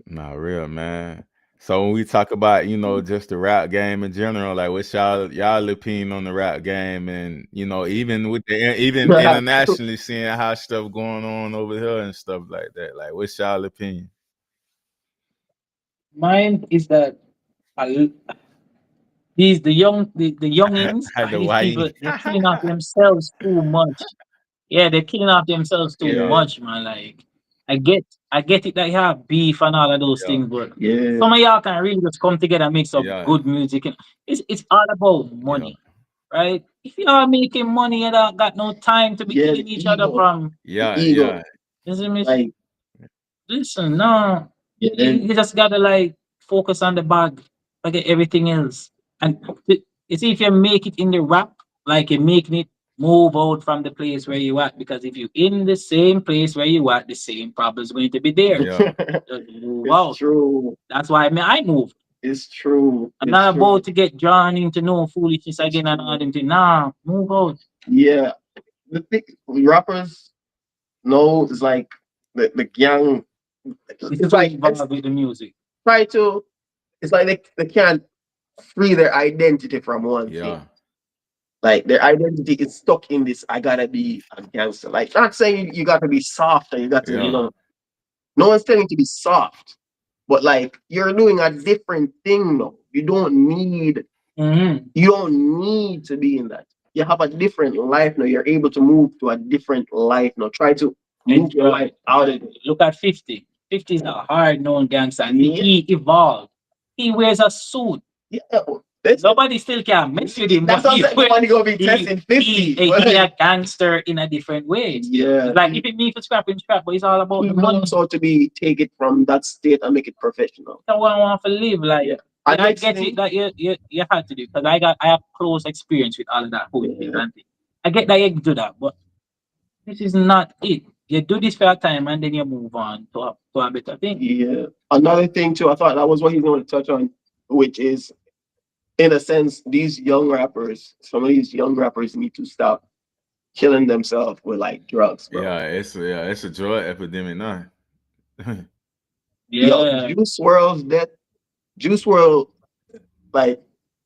nah, real man. So when we talk about, just the rap game in general, like what's y'all opinion on the rap game, and even with even internationally seeing how stuff going on over here and stuff like that. Like what's y'all opinion? Mine is that I, the youngins Had and to these why? people, they're killing off themselves too much. Yeah, they're killing off themselves too Yeah, yeah, much, man. Like I get it that you have beef and all of those yeah, things, but yeah, some of y'all can really just come together and make some yeah, good music. And it's all about yeah, money, right? If you are making money, you don't got no time to be yeah. The killing each other ego, from. the yeah, ego. yeah, You see me? Like, Listen, no, yeah, you just gotta like focus on the bag, forget everything else. And you see, if you make it in the rap, like you're making it move out from the place where you at, because if you in the same place where you at, the same problem's going to be there. yeah, Just move it's out. true. That's why I moved. It's true. I'm It's not true. about to get drawn into no foolishness It's again and all true. them things. Nah, move out. Yeah, the thing, rappers know is like the gang. It's It's too like it's involved with the music. try to. It's like they can't free their identity from one thing. yeah, Like their identity is stuck in this. I gotta be a gangster. Like not saying you gotta be soft or you got to. yeah, No one's telling you to be soft, but like you're doing a different thing though. Mm-hmm. You don't need to be in that. You have a different life now. You're able to move to a different life now. Try to move your life Enjoy. out of it. Look at 50. 50 is a hard known gangster. And Yeah, he evolved. He wears a suit. yeah. Listen, Nobody still can mess with him, that's but what I'm saying. Nobody gonna be testing 50. he But a gangster in a different way. yeah, It's like if it me for scrap him scrap, but it's all about he the money. knows how to be take it from that state and make it professional. That's what I want to live. Like Yeah. yeah, And I next get it thing, that you had to do because I have close experience with all of that whole thing yeah, and thing. I get that you do that, but this is not it. You do this for a time and then you move on to a better thing. yeah. Another thing too, I thought that was what he's going to touch on, which is in a sense, these young rappers, some of these young rappers need to stop killing themselves with like drugs, bro. it's a drug epidemic now. Yo, Yeah. Juice World, like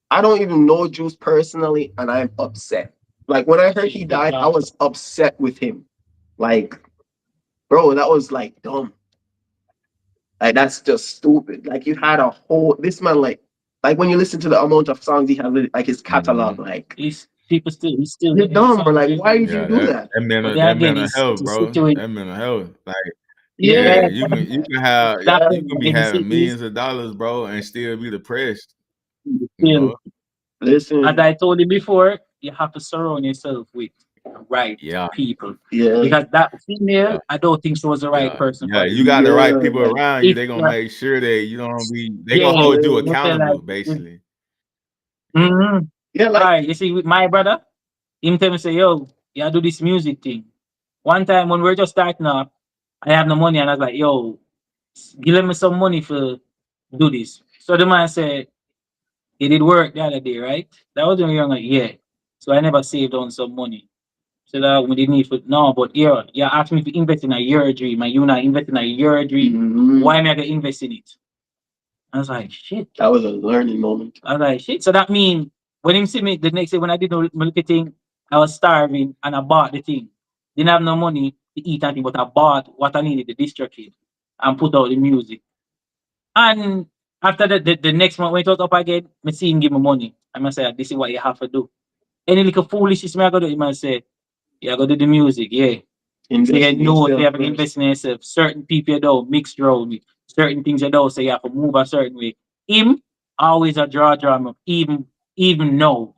I don't even know Juice personally, and I'm upset. Like when I heard he died, I was upset with him. Like, bro, that was like dumb. Like that's just stupid. Like you had a whole this man like when you listen to the amount of songs he has like his catalog, Hmm. like He's still you're getting dumb, bro. songs Like why did released. you Yeah, do that that? that But mental then that again, mental health, it's a bro. situation. That mental health. Like, Yeah, yeah, Yeah, you can have that yeah. you can be in the having cities, millions of dollars, bro, and still be depressed. You still, know? as Listen, I told you before, you have to surround yourself with the right Yeah, people. yeah, Because that yeah, female, I don't think she was the right yeah, person yeah. for You you. got the right yeah, people like around you. If They gonna make sure that they gonna yeah, hold you yeah, you say accountable, like, basically. Yeah, mm-hmm. yeah, All like right, you see, with my brother, him tell me say, yo, yeah, do this music thing. One time when we are just starting up, I have no money, and I was like, yo, give me some money for do this. So the man said, he did work the other day, right? That was when we were like, yeah. So I never saved on some money. So that we didn't need for no, but yeah, you asked me to invest in a year dream, and you not invest in a year dream. mhm, Why am I gonna invest in it? I was like, shit. that was a learning moment. I was like, shit. So that mean when him see me the next day when I did no little thing, I was starving and I bought the thing. Didn't have no money. to eat anything, but I bought what I needed, the distro kid, and put out the music. And after that, the next month when it was up again, me see him give me money. I must say, this is what you have to do. Any little foolishness me I go do, he must say, yeah, go do the music, yeah. So you Invest in know, so you yourself have to first. invest in yourself. Certain people you don't mix around with, certain things you don't, so you have to move a certain way. Him, always a draw, even now.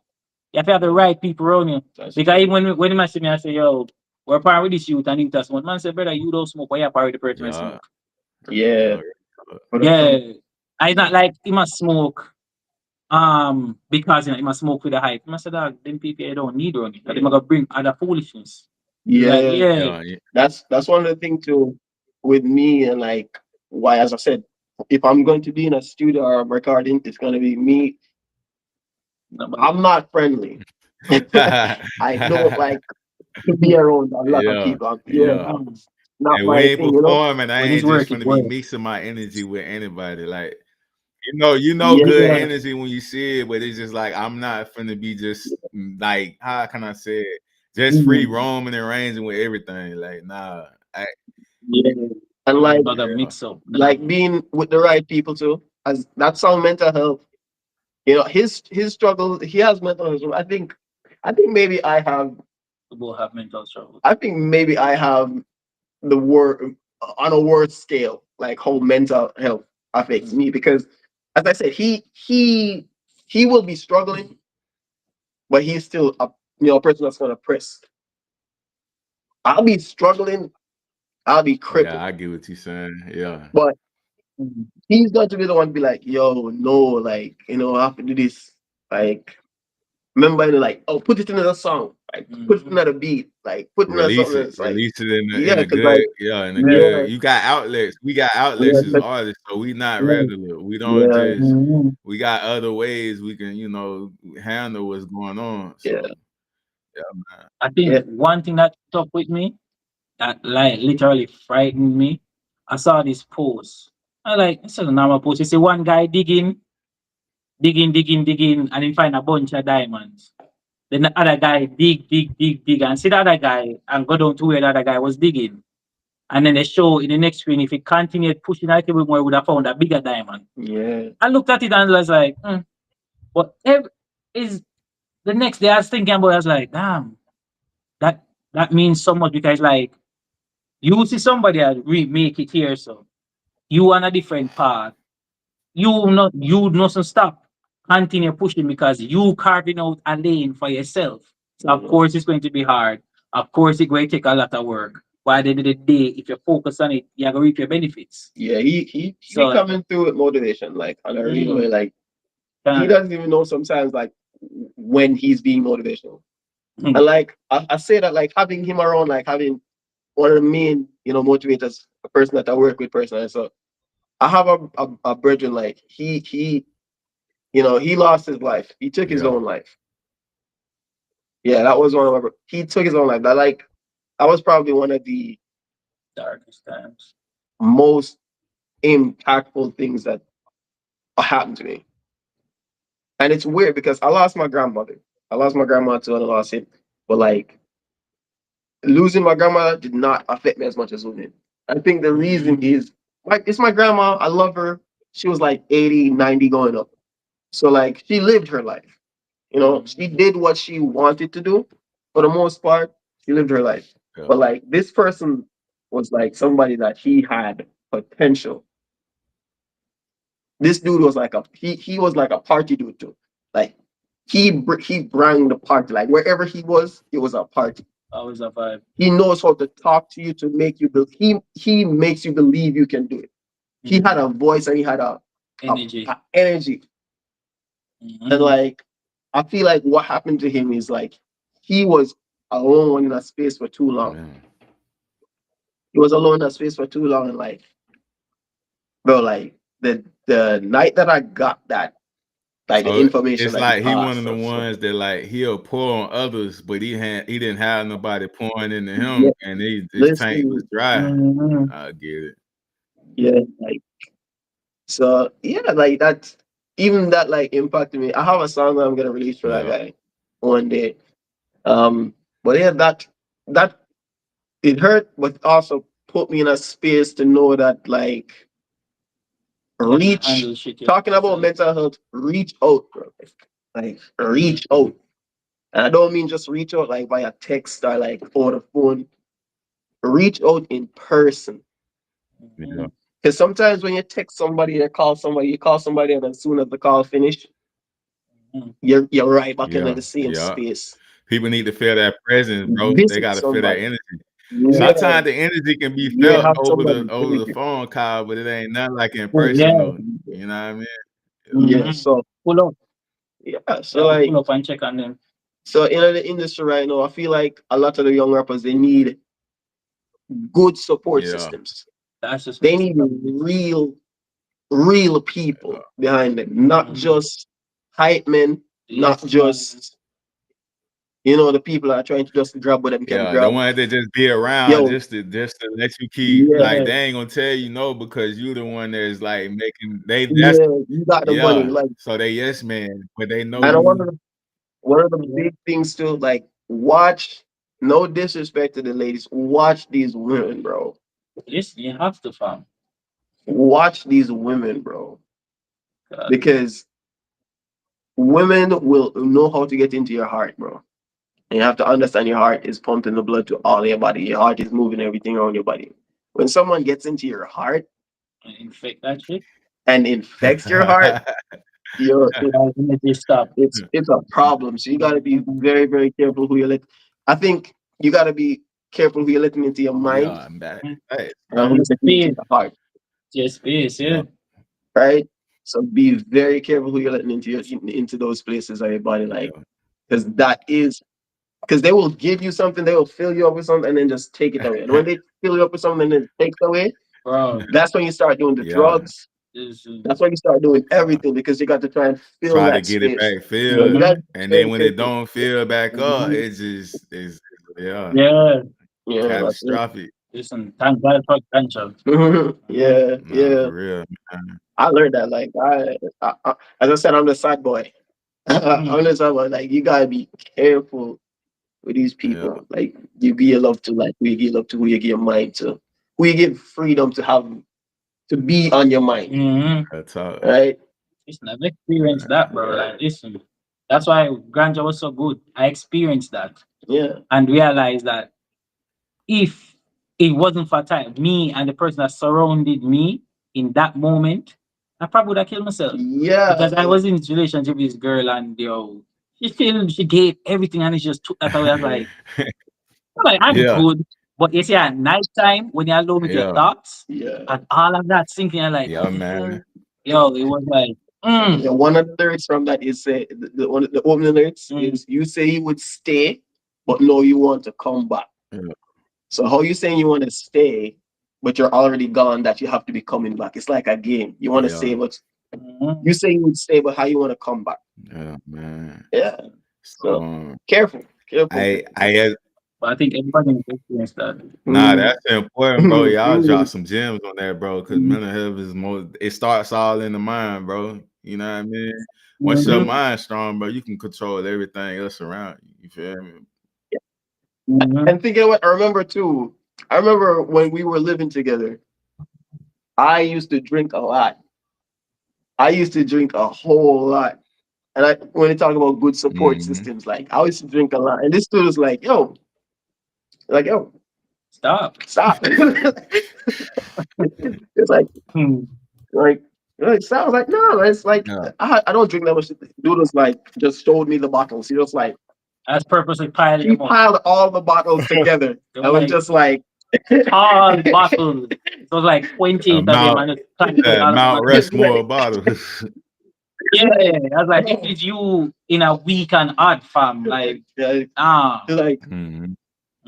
You have to have the right people around you. That's Because true. even when he must see me, I say, yo, we're part with this youth and youth that's one. Man say, brother, you don't smoke, why you part with the person that Yeah, smoke? Yeah. yeah, But Yeah. I not like he must smoke because you know he must smoke with the hype. He must say that them people you don't need running. That they gonna bring other foolishness. It's like, yeah, yeah, yeah, that's one of the things too with me and like why, as I said, if I'm going to be in a studio or recording, it's gonna be me. nobody. I'm not friendly. yeah. I don't like to be around a lot of Yeah, people. Yeah, yeah. that's not And we my ain't thing, you know? performing. I When it's ain't just work, it's gonna be work. mixing my energy with anybody. Like good Yeah, Yeah. energy when you see it, but it's just like I'm not finna be just like how can I say it? Just free mhm, roaming and ranging with everything. Like nah, yeah. And You like gotta yeah, mix up. being with the right people too, as that's on mental health. You know, his struggles, he has mental health. I think maybe I have To both have mental struggles. I think maybe I have the word on a word scale, like how mental health affects me. Because as I said, he will be struggling, but he's still a person that's gonna press. I'll be struggling, I'll be yeah. crippled. I get what you're saying. Yeah, But he's going to be the one to be like, yo, no, like, I have to do this. Like, remember, like, oh, put it in another song, like, put it in Mm-hmm. another beat, like, put it in something that's like, release it in yeah, a because like, good, yeah, in a yeah, good. You got outlets. We got outlets as yeah, artists, so we not yeah, regular. We don't yeah, just. Mm-hmm. We got other ways we can, handle what's going on. yeah, So yeah, man. I think yeah, one thing that stuck with me, that like literally frightened me, I saw this post. I like, it's a normal post. You see one guy digging, and he find a bunch of diamonds. Then the other guy dig, and see the other guy and go down to where the other guy was digging. And then they show in the next screen, if he continued pushing a little bit more, he would have found a bigger diamond. yeah, I looked at it and was like, but is the next day I was thinking about it, I was like, damn, that that means so much because like you see somebody else make it here, so you on a different path. You mustn't stop. Continue pushing because you carving out a lane for yourself. So of yeah, course it's going to be hard. Of course it's going to take a lot of work. But at the end of the day, if you focus on it, you're gonna reap your benefits. yeah. He be So coming through with motivation, like, on a real way. mm, Like, he uh, doesn't even know sometimes, like, when he's being motivational. mm, And like, I say that, like, having him around, like, having one of the main, motivators, a person that I work with personally. So I have a brethren, like, he lost his life. He took his Yeah. own life. Yeah, that was one of my. He took his own life. That was probably one of the darkest times. most impactful things that happened to me. And it's weird because I lost my grandmother. I lost my grandma too, and I lost him. But like, losing my grandmother did not affect me as much as losing. I think the reason Mm, is, like, it's my grandma. I love her. She was like 80, 90 going up. So like, she lived her life. She mm, did what she wanted to do. For the most part, she lived her life. Yeah. But like, this person was like somebody that he had potential. This dude was like he was like a party dude too. Like, he brought the party. Like, wherever he was, it was a party. always a vibe. He knows how to talk to you to make you believe. He makes you believe you can do it. He had Mm, a voice and he had energy. a energy. And Mm, like, I feel like what happened to him is like, he was alone in a space for too long. Man. He was alone in a space for too long, and like, bro, like, the night that I got that, like, the So information it's that he like he one of passed the or ones something. that like he'll pour on others, but he didn't have nobody pouring into Yeah, him, and his tank was listen, dry. mm, I get it. yeah, like, so yeah, like, that, even that, like, impacted me. I have a song that I'm gonna release for that Yeah. guy one day. But yeah, that it hurt, but also put me in a space to know that like You can reach. handle shit Talking about yourself. mental health, reach out, bro. Like Mhm. reach out. And I don't mean just reach out like via text or like over the phone. Reach out in person. Yeah, Mhm. Because sometimes when you text somebody or you call somebody, and as soon as the call finish, Mhm. you're right back into yeah, the same yeah. space. People need to feel that presence, bro. They Visit gotta feel that somebody. energy. Yeah. Yeah, Sometimes the energy can be you felt have over somebody the visit phone call, but it ain't nothing like in Yeah. person though. You know what I mean? you. Yeah. Mhm. So Pull up. yeah. You So have to pull like up and check on them. so in the industry right now, I feel like a lot of the young rappers they need good support Yeah. systems. That's just They need real people behind them, not Mhm. just hype men, not Yes, man. just the people that are trying to just grab what them can Yeah, the grab. ones that just be around Yo, just to let you keep yeah, like Yeah. they ain't gonna tell you no because you the one that's like making they that's yeah, you got the money. yeah. Like, So they yes man, but they know and Mhm. you. one of the Yeah. big things too, like, watch. No disrespect to the ladies, watch these women, bro. Yes, you have to, fam. Watch these women, bro, God. because women will know how to get into your heart, bro. And you have to understand your heart is pumping the blood to all your body. Your heart is moving everything around your body. When someone gets into your heart And infect that shit. and infects your heart, you're You have energy stop. it's a problem. So you gotta be Mhm. very, very careful who you let. I think you gotta be careful who you're letting into your mind Yeah, I'm back. Mhm. Hey, and who And you're letting into space. your heart, Just space, yeah, yeah. right? So be very careful who you're letting into those places of your body, like, yeah. because because they will give you something, they will fill you up with something, and then just take it away. And when they fill you up with something and then take it away, Bro, that's when you start doing the Yeah, drugs. this is That's when you start doing yeah. everything because you got to try and fill Try to that get it space. back So you filled, got to Mhm. be and then very when it careful. don't fill back up, Mhm. it just is yeah, Yeah. Yeah, that's it. catastrophic. Listen, thank God for grandchild. Mhm. Yeah, Nah, yeah. for real, man. I learned that. Like, as I said, I'm the sad boy. I'm Mhm. the sad boy. Like, you gotta be careful with these Yeah, people. Like, you give your love to, like, who you give love to, who you give your mind to, who you give freedom to have to be on your mind. Mhm. that's all. Right? Listen, I've experienced that, bro. Like, listen, that's why grandchild was so good. I experienced that Yeah. and realized that if it wasn't for time, me and the person that surrounded me in that moment, I probably would have killed myself Yeah. because I was in this relationship with this girl and she gave everything and it just took that away. I was like I'm Yeah, good, but you see at night time when you alone with your yeah, thoughts Yeah. and all of that sinking, I'm like, yeah, man. yo, it was like, Yeah, one of the lyrics from that is one of the opening lyrics mm, is you say you would stay, but no, you want to come back. Yeah, So how you saying you want to stay, but you're already gone that you have to be coming back? It's like a game. You want to stay, yeah, but mm, you say you would stay, but how you want to come back? yeah, man. Yeah. So So careful, careful, careful. I but I think everybody has experienced that. nah, Mm. that's important, bro. Y'all drop Mm. some gems on that, bro. Because Mm. mental health is more. It starts all in the mind, bro. You know what I mean? Once your Mhm, mind's strong, bro, you can control everything else around you. You feel me? mhm. And thinking what I remember too. I remember when we were living together. I used to drink a lot. I used to drink a whole lot. And when you talk about good support Hmm. systems, like I used to drink a lot. And this dude was like, yo, Stop. stop. It's Hmm. like, stop. I was like, no, it's like Yeah. I don't drink that much. Dude was like, just showed me the bottles. He was like, That's purposely piling he them up. piled all the bottles together. They were I was like just like, tall bottles. It was like A 28 of them Mount and just planted all of them Mount on the Rushmore bottle. yeah. I was like, this is you in a week and odd fam. Like, yeah, ah. like, Hmm.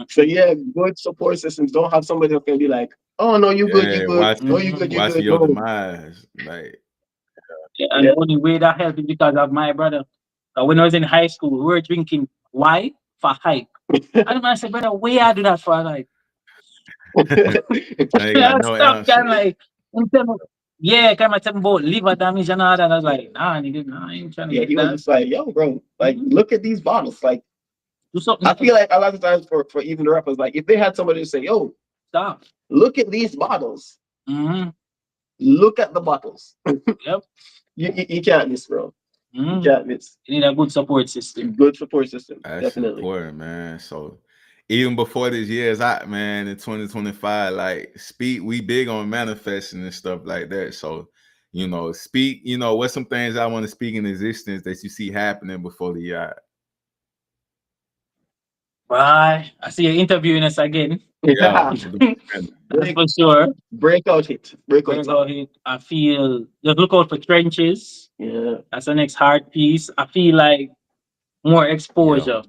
so yeah, good support systems. Don't have somebody that can be like, oh no, you good, you Yeah, good. Oh, you good, you watching good. your No, demise. Like, Yeah, and yeah. the only way that helped is because of my brother. When I was in high school, we were drinking. Why? For hype. And the man said, brother, where I do that for? Like, I ain't got no stop, kind answer. of like, I'm telling you, yeah, kind of talking about liver damage and all that. And I was like, nah, nigga, nah, I ain't trying to Yeah, get he was that. just like, yo, bro, like, Mhm. look at these bottles. Like, Do something. I feel like a lot of times for even the rappers, like if they had somebody to say, "Yo, Stop. look at these bottles. Mm-hmm. Look at the bottles." Yep. You can't miss, bro. You Mm-hmm. can't miss. You need a good support system. Good support system, That's definitely. important, man. So even before this year is out, man, in 2025, like speak, we big on manifesting and stuff like that. So, speak, what's some things I want to speak in existence that you see happening before the year out? Bye. I see you interviewing us again. Yeah. That's for sure. Breakout hit. Breakout Breakout song. hit. I feel just look out for trenches. Yeah. That's the next hard piece. I feel like more Yeah. exposure,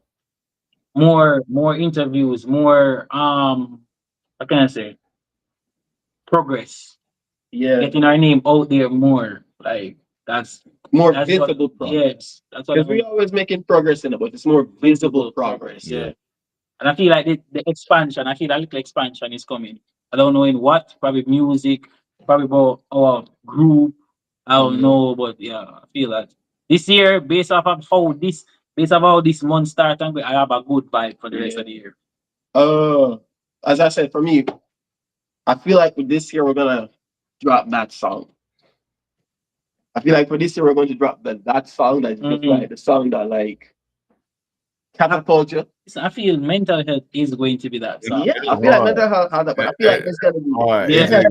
more interviews, more what can I say? Progress. Yeah. Getting our name out there more. Like More that's what visible progress. yes, that's what Because we always making progress in it, but it's more visible progress. Yeah. Yeah. And I feel like the expansion, I feel that little expansion is coming. I don't know in what, probably music, probably about our group. I don't Mhm. know, but yeah, I feel that this year, based off how this month start, I have a good vibe for the rest of the year. As I said, for me, I feel like with this year we're gonna drop that song. I feel like for this year we're going to drop that song that's just like the song that like catapult you. So I feel mental health is going to be that song. Yeah, I feel like mental health had that, but I feel like it's gonna be Hard. Yeah.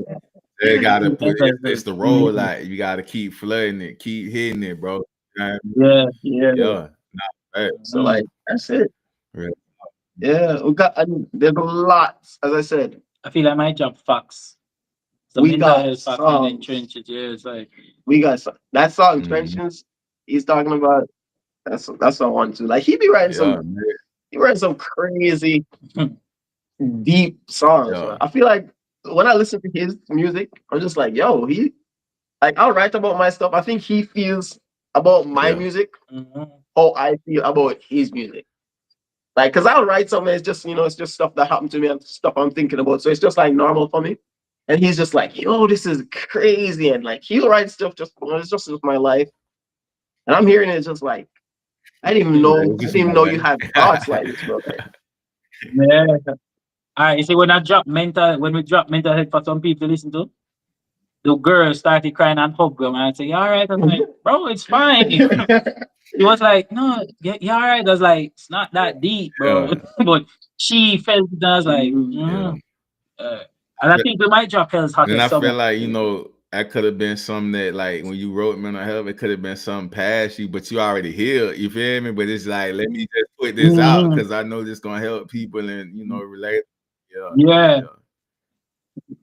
They gotta put Mental it's health. the role, like you gotta keep flooding it, keep hitting it, bro. Yeah. yeah. Yeah. Hey, So like that's it. yeah. Yeah, we got and there's a lot. As I said, I feel like my job facts. So we mental got health facts and then songs. trenches. Yeah, it's like That song Mhm. Trenches. He's talking about that's what I want to. Like he be writing Yeah, some man. he writing some crazy deep songs. Yeah. I feel like when I listen to his music, I'm just like, yo, he like I'll write about my stuff. I think he feels about my Yeah. music mhm. how I feel about his music. Like, cause I'll write something, it's just it's just stuff that happened to me and stuff I'm thinking about. So it's just like normal for me. And he's just like, yo, this is crazy. And like he'll write stuff just it's just my life. And I'm hearing it just like, I didn't even know you had thoughts like this, bro. Like, Yeah. All right, you see when we drop mental health for some people to listen to, the girl started crying and hugged them and I say, "You all right?" I'm like, "Bro, it's fine." He was like, "No, yeah, all right." I was like, "It's not that deep, bro." Yeah. But she felt it. I was like, Yeah. uh, and I think we might drop Hell's And Hottest I feel Summer. like, that could have been something that, like, when you wrote mental health, it could have been something past you, but you already healed. You feel me? But it's like, let me just put this out Mhm. because I know this gonna help people and relate. Yeah. Yeah, Yeah.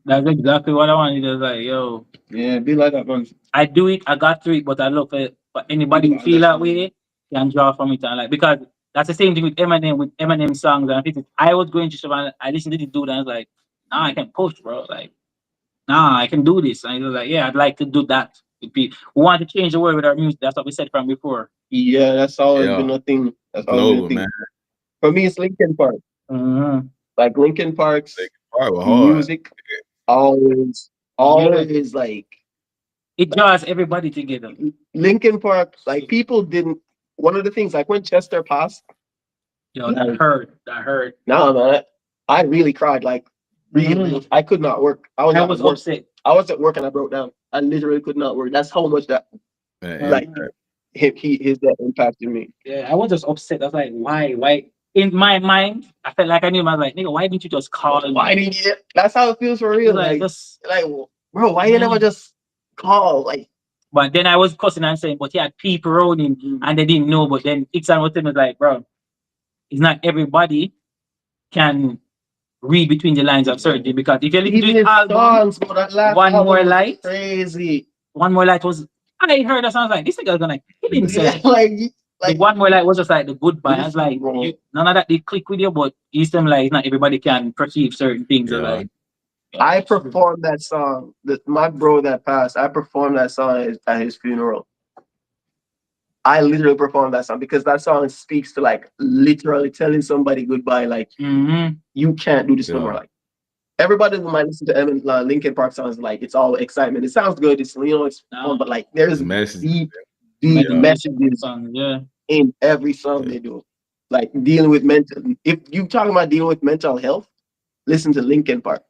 that's exactly what I wanted. I was like, "Yo, yeah, be like that, man. I do it. I got through it, but I love it. But anybody who feel that way can draw from it and like because that's the same thing with Eminem songs and people. I was going to stuff and I listened to this dude and I was like, nah, I can push, bro. Like, nah, I can do this. And he was like, yeah, I'd like to do that with people. We want to change the world with our music. That's what we said from before. Yeah, that's always Yeah. been a thing. That's always been a Global, thing. man. For me, it's Linkin Park. Mhm. Like Linkin Park's All right, well, hard. music always like It draws everybody together. Linkin Park, like people didn't one of the things like when Chester passed, Yo, that hurt. That hurt. nah man, I really cried. Like really, I could not work. I was I at was work. upset. I was at work and I broke down. I literally could not work. That's how much that Man, like his death impacted me. Yeah, I was just upset. I was like, why? Why? In my mind, I felt like I knew him. I was like, nigga, why didn't you just call me? Why did you? That's how it feels for It's real. like, Like just like bro, why you never just call? Like but then I was cussing and saying, but he had people around him and they didn't know. But then Ixan was telling me like, bro, it's not everybody can read between the lines of certain because if you listen to even his his album, songs, bro, that last One album More was Light, crazy. One More Light was I heard that sounds like this nigga's gonna kill himself. Yeah, like The One More Light was just like the goodbye. I was listen, like, bro. none of that they click with you, but it's them like not everybody can perceive certain things. Yeah. Like I performed that song. My bro that passed, I performed that song at his funeral. I literally performed that song because that song speaks to like literally telling somebody goodbye. Like you can't do this no more. Yeah. Like everybody who might listen to Linkin Park songs, like it's all excitement. It sounds good. It's it's fun, but like there's The message. deep Yeah. messages yeah. in every song they do. like dealing with mental. If you talking about dealing with mental health, listen to Linkin Park.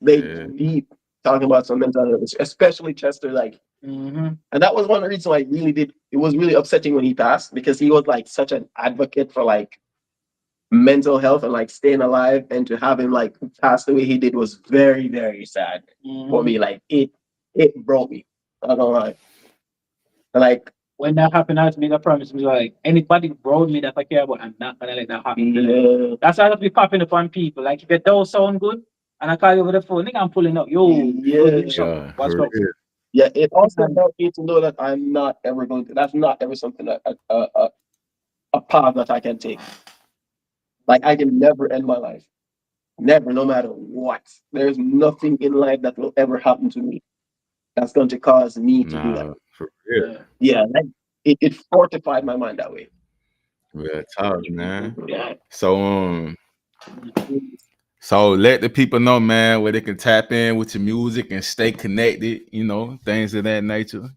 They Yeah. deep talking about some mental health, especially Chester. Like, Mm-hmm. and that was one of the reasons why I really did. It was really upsetting when he passed because he was like such an advocate for like mental health and like staying alive, and to have him like pass the way he did was very very sad for me. Like it broke me. I don't know lie. Like When that happened, I just made a promise. Me like anybody brought me that I care about, I'm not gonna let that happen. yeah, That's why I just be popping up on people. Like if it don't sound good, and I call you over the phone, nigga, I'm pulling up. Yo, yeah, do something. Yeah, What's for wrong? real. yeah. It also And helped me to know that I'm not ever going to. That's not ever something that a path that I can take. Like I can never end my life. Never, no matter what. There's nothing in life that will ever happen to me that's going to cause me to do that. Nah, for real. yeah, Yeah, like it fortified my mind that way. Real talk, man. yeah. So so let the people know, man, where they can tap in with your music and stay connected, things of that nature.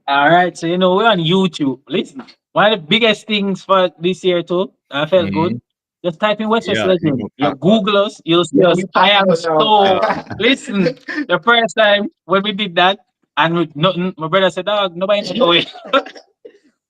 All right, so we're on YouTube. Listen, one of the biggest things for this year too, I felt good. Hmm. Just type in West West Yeah, you Legend. gonna You pop up. Google us, you'll see Yeah, us. we I pop am out now. so listen. The first time when we did that, and with nothing, my brother said, "Dog, nobody know it."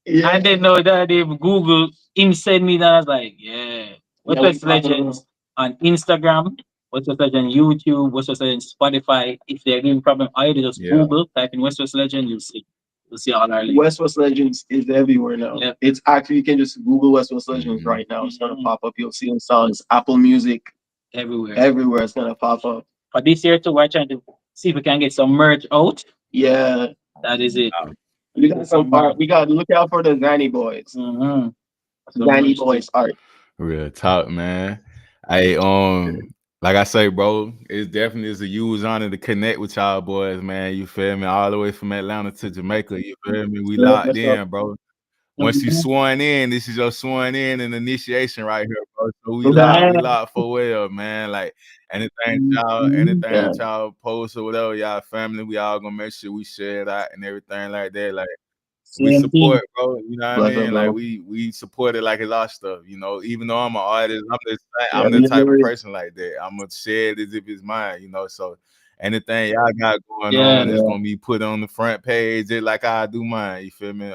Yeah, I didn't know that they Google him send me that. I was like, yeah. yeah, West we West pop out Legends on Instagram, West West Legend YouTube, West West Legend Spotify. If they're doing problem, either just Yeah. Google, type in West West Legend, you'll see. You'll see all our links. West West Legends is everywhere now. Yeah. It's actually you can just Google West West Legends Hmm. right now. It's gonna pop up. You'll see the songs, Apple Music, Everywhere. everywhere. It's gonna pop up. For this year too, we're trying to see if we can get some merch out. Yeah, That is it. we got some art. We got to look out for the Zanny boys. Mm-hmm. Zanny boys art. Real talk, man. Hey, like I say, bro, it definitely is a huge honor to connect with y'all boys, man. You feel me? All the way from Atlanta to Jamaica. You feel me? We So locked that's up. in, bro. Once you sworn in, this is your sworn in and initiation right here, bro. So we locked for well, man. Like anything Yeah. that y'all post or whatever, y'all family, we all gonna make sure we share it out and everything like that. Like we Same thing. support, bro. You know what I Bless up, mean? Like bro. we support it like it's our stuff. Even though I'm an artist, Yeah, I'm the we type of agree. person like that. I'm gonna share it as if it's mine. So anything y'all got going Yeah. on is gonna be put on the front page, just like I do mine. You feel me?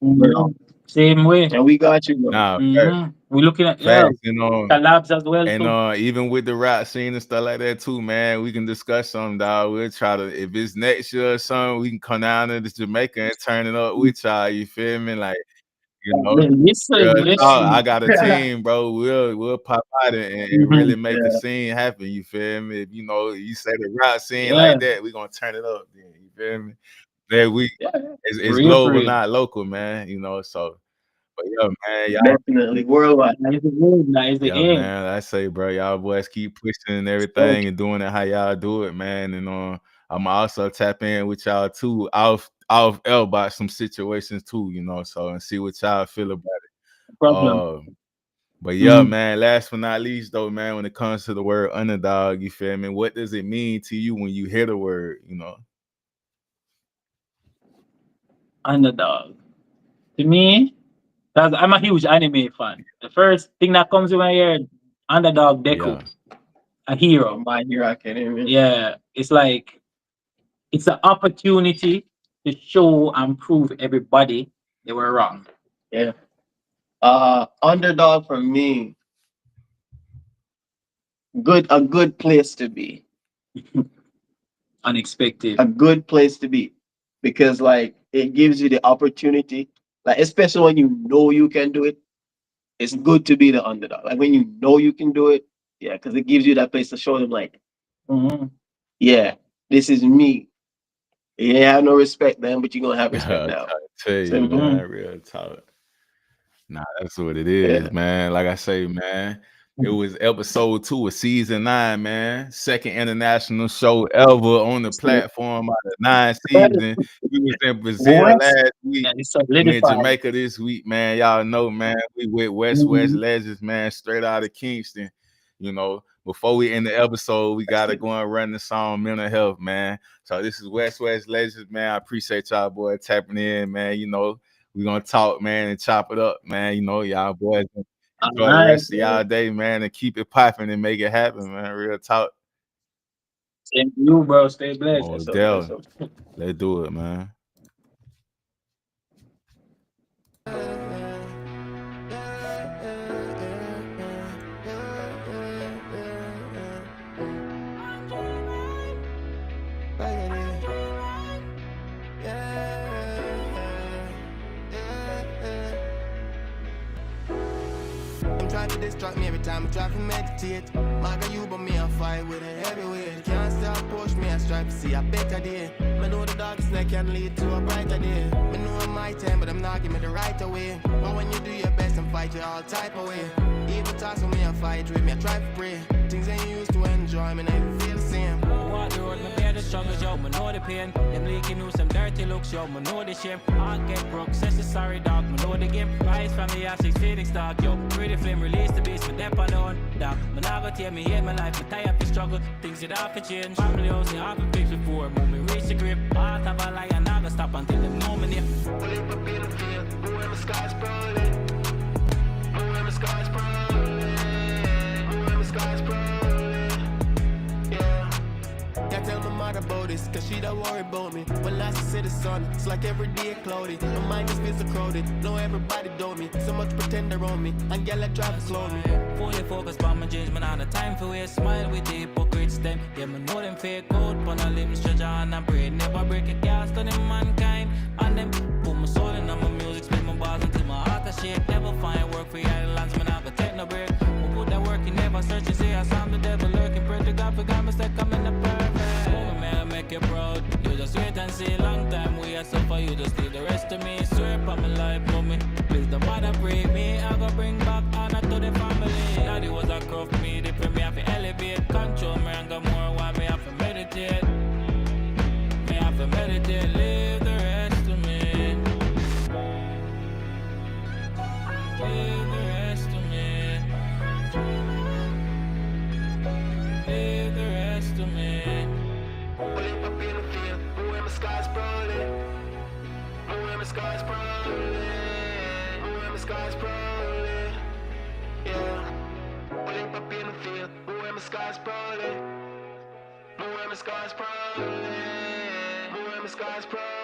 Mhm. Same way. And we got you, bro. Nah, We're looking at facts, collabs as well and too. even with the rap scene and stuff like that too, man. We can discuss something, dog. We'll try to, if it's next year or something, we can come down to the Jamaica and turn it up with y'all. You feel me? Like, Listen, real talk. I listen. got a team, bro. We'll pop out and Mhm. really make the scene happen. You feel me? If you say the rap scene Yeah. like that, we gonna turn it up. Then you feel me? That Yeah. it's For global, real. not local, man. So, but yeah, man, y'all. Definitely worldwide. That is the goal. That is the Yeah, aim. man. I say, bro, y'all boys keep pushing and So, everything and doing it how y'all do it, man. And I'm also tap in with y'all too, off L about some situations too, so and see what y'all feel about no it. problem. But yeah, man, last but not least though, man, when it comes to the word underdog, you feel me? What does it mean to you when you hear the word? Underdog. To me, because I'm a huge anime fan. The first thing that comes in my head, underdog Deku, Yeah. a hero. My Hero Academia. Yeah, it's like it's an opportunity to show and prove everybody they were wrong. Yeah. Underdog for me, a good place to be. Unexpected. A good place to be. Because like it gives you the opportunity, like especially when you know you can do it, it's good to be the underdog. Like when you know you can do it, yeah, because it gives you that place to show them like, Mhm. yeah, this is me. You ain't have no respect then, but you're gonna have respect I now. tell you, Simple. man, real talk. Nah, that's what it Yeah. is, man. Like I say, man, it was episode 2 of season 9, man. Second international show ever on the platform out of 9 seasons. We was in Brazil West, last week. yeah, it's We in solidified. Jamaica this week, man. Y'all know, man. We with West Mhm. Legends, man, straight out of Kingston. Before we end the episode, we gotta go and run the song mental health, man. So this is West Legends, man. I appreciate y'all boy tapping in, man. We're gonna talk, man, and chop it up, man. You know, y'all boys All enjoy the right, rest of y'all day, man, and keep it popping and make it happen, man. Real talk. same to you, bro. Stay blessed. Oh, That's up. That's Dell. up. Let's do it, man. Try to distract me every time I try to meditate. Maga you, but me I fight with a heavyweight. Can't stop push me, I strive to see a better day. Me know the dark snake can lead to a brighter day. Me know I'm my time, but I'm not giving the right away. But when you do your best and fight you all type of way. Even talks with me, I fight with me, I try to pray. Things I used to enjoy, me never feel the same. Walk the road, me bear the struggles, yo, me know the pain. Them leaking news, some dirty looks, yo, me know the shame. I get broke, says the sorry dog, me know the game. Rise from the ashes, Felix dog, yo. Pretty flame, release the beast, me dep alone. Dog, me not go tear me, hate my life, me tie up the struggle. Things that have to change. Family house, I have to fix before, when me reach the grip. Heart of a lion, I go stop until them know me name. Well, if I feel the feel, who am I skies probably? Who am I skies probably? Who am I skies probably? Yeah. Can't tell my mother about this, cause she don't worry about me. When last I see the sun, it's like every day cloudy. My mind just feels so crowded, know everybody know me. So much pretend around me, and girl I try to slow me. Fully focused on my dreams, man, on the time for waste. Smile with the hypocrites, them. Yeah, me know them fake out, pon a limb, stretch on and pray. Never break a cast on them mankind. And them put my soul in on my music, split my bars until my heart a shake. Never find work for islands, man, I go take no break. We put that work in, never search and see I saw the devil lurking. Pray to God, forgot mistake, I'm in the perfect. May I make you proud? You just wait and see. Long time we are suffer, you just leave the rest of me. Swear upon my life, mommy. Please don't bother break me. I go bring back honor to the family. Daddy was a crook me, they pray me have to elevate. Control me and go more, why me have to meditate. Me have to meditate, leave the rest to me. Leave the rest to me. Leave the rest to me. Well, if I feel the feel, who am I skies probably? Who am I skies probably? Who am I skies probably? Yeah. Well, if I feel the feel, who am I skies probably? Who am I skies probably? Who am I skies probably?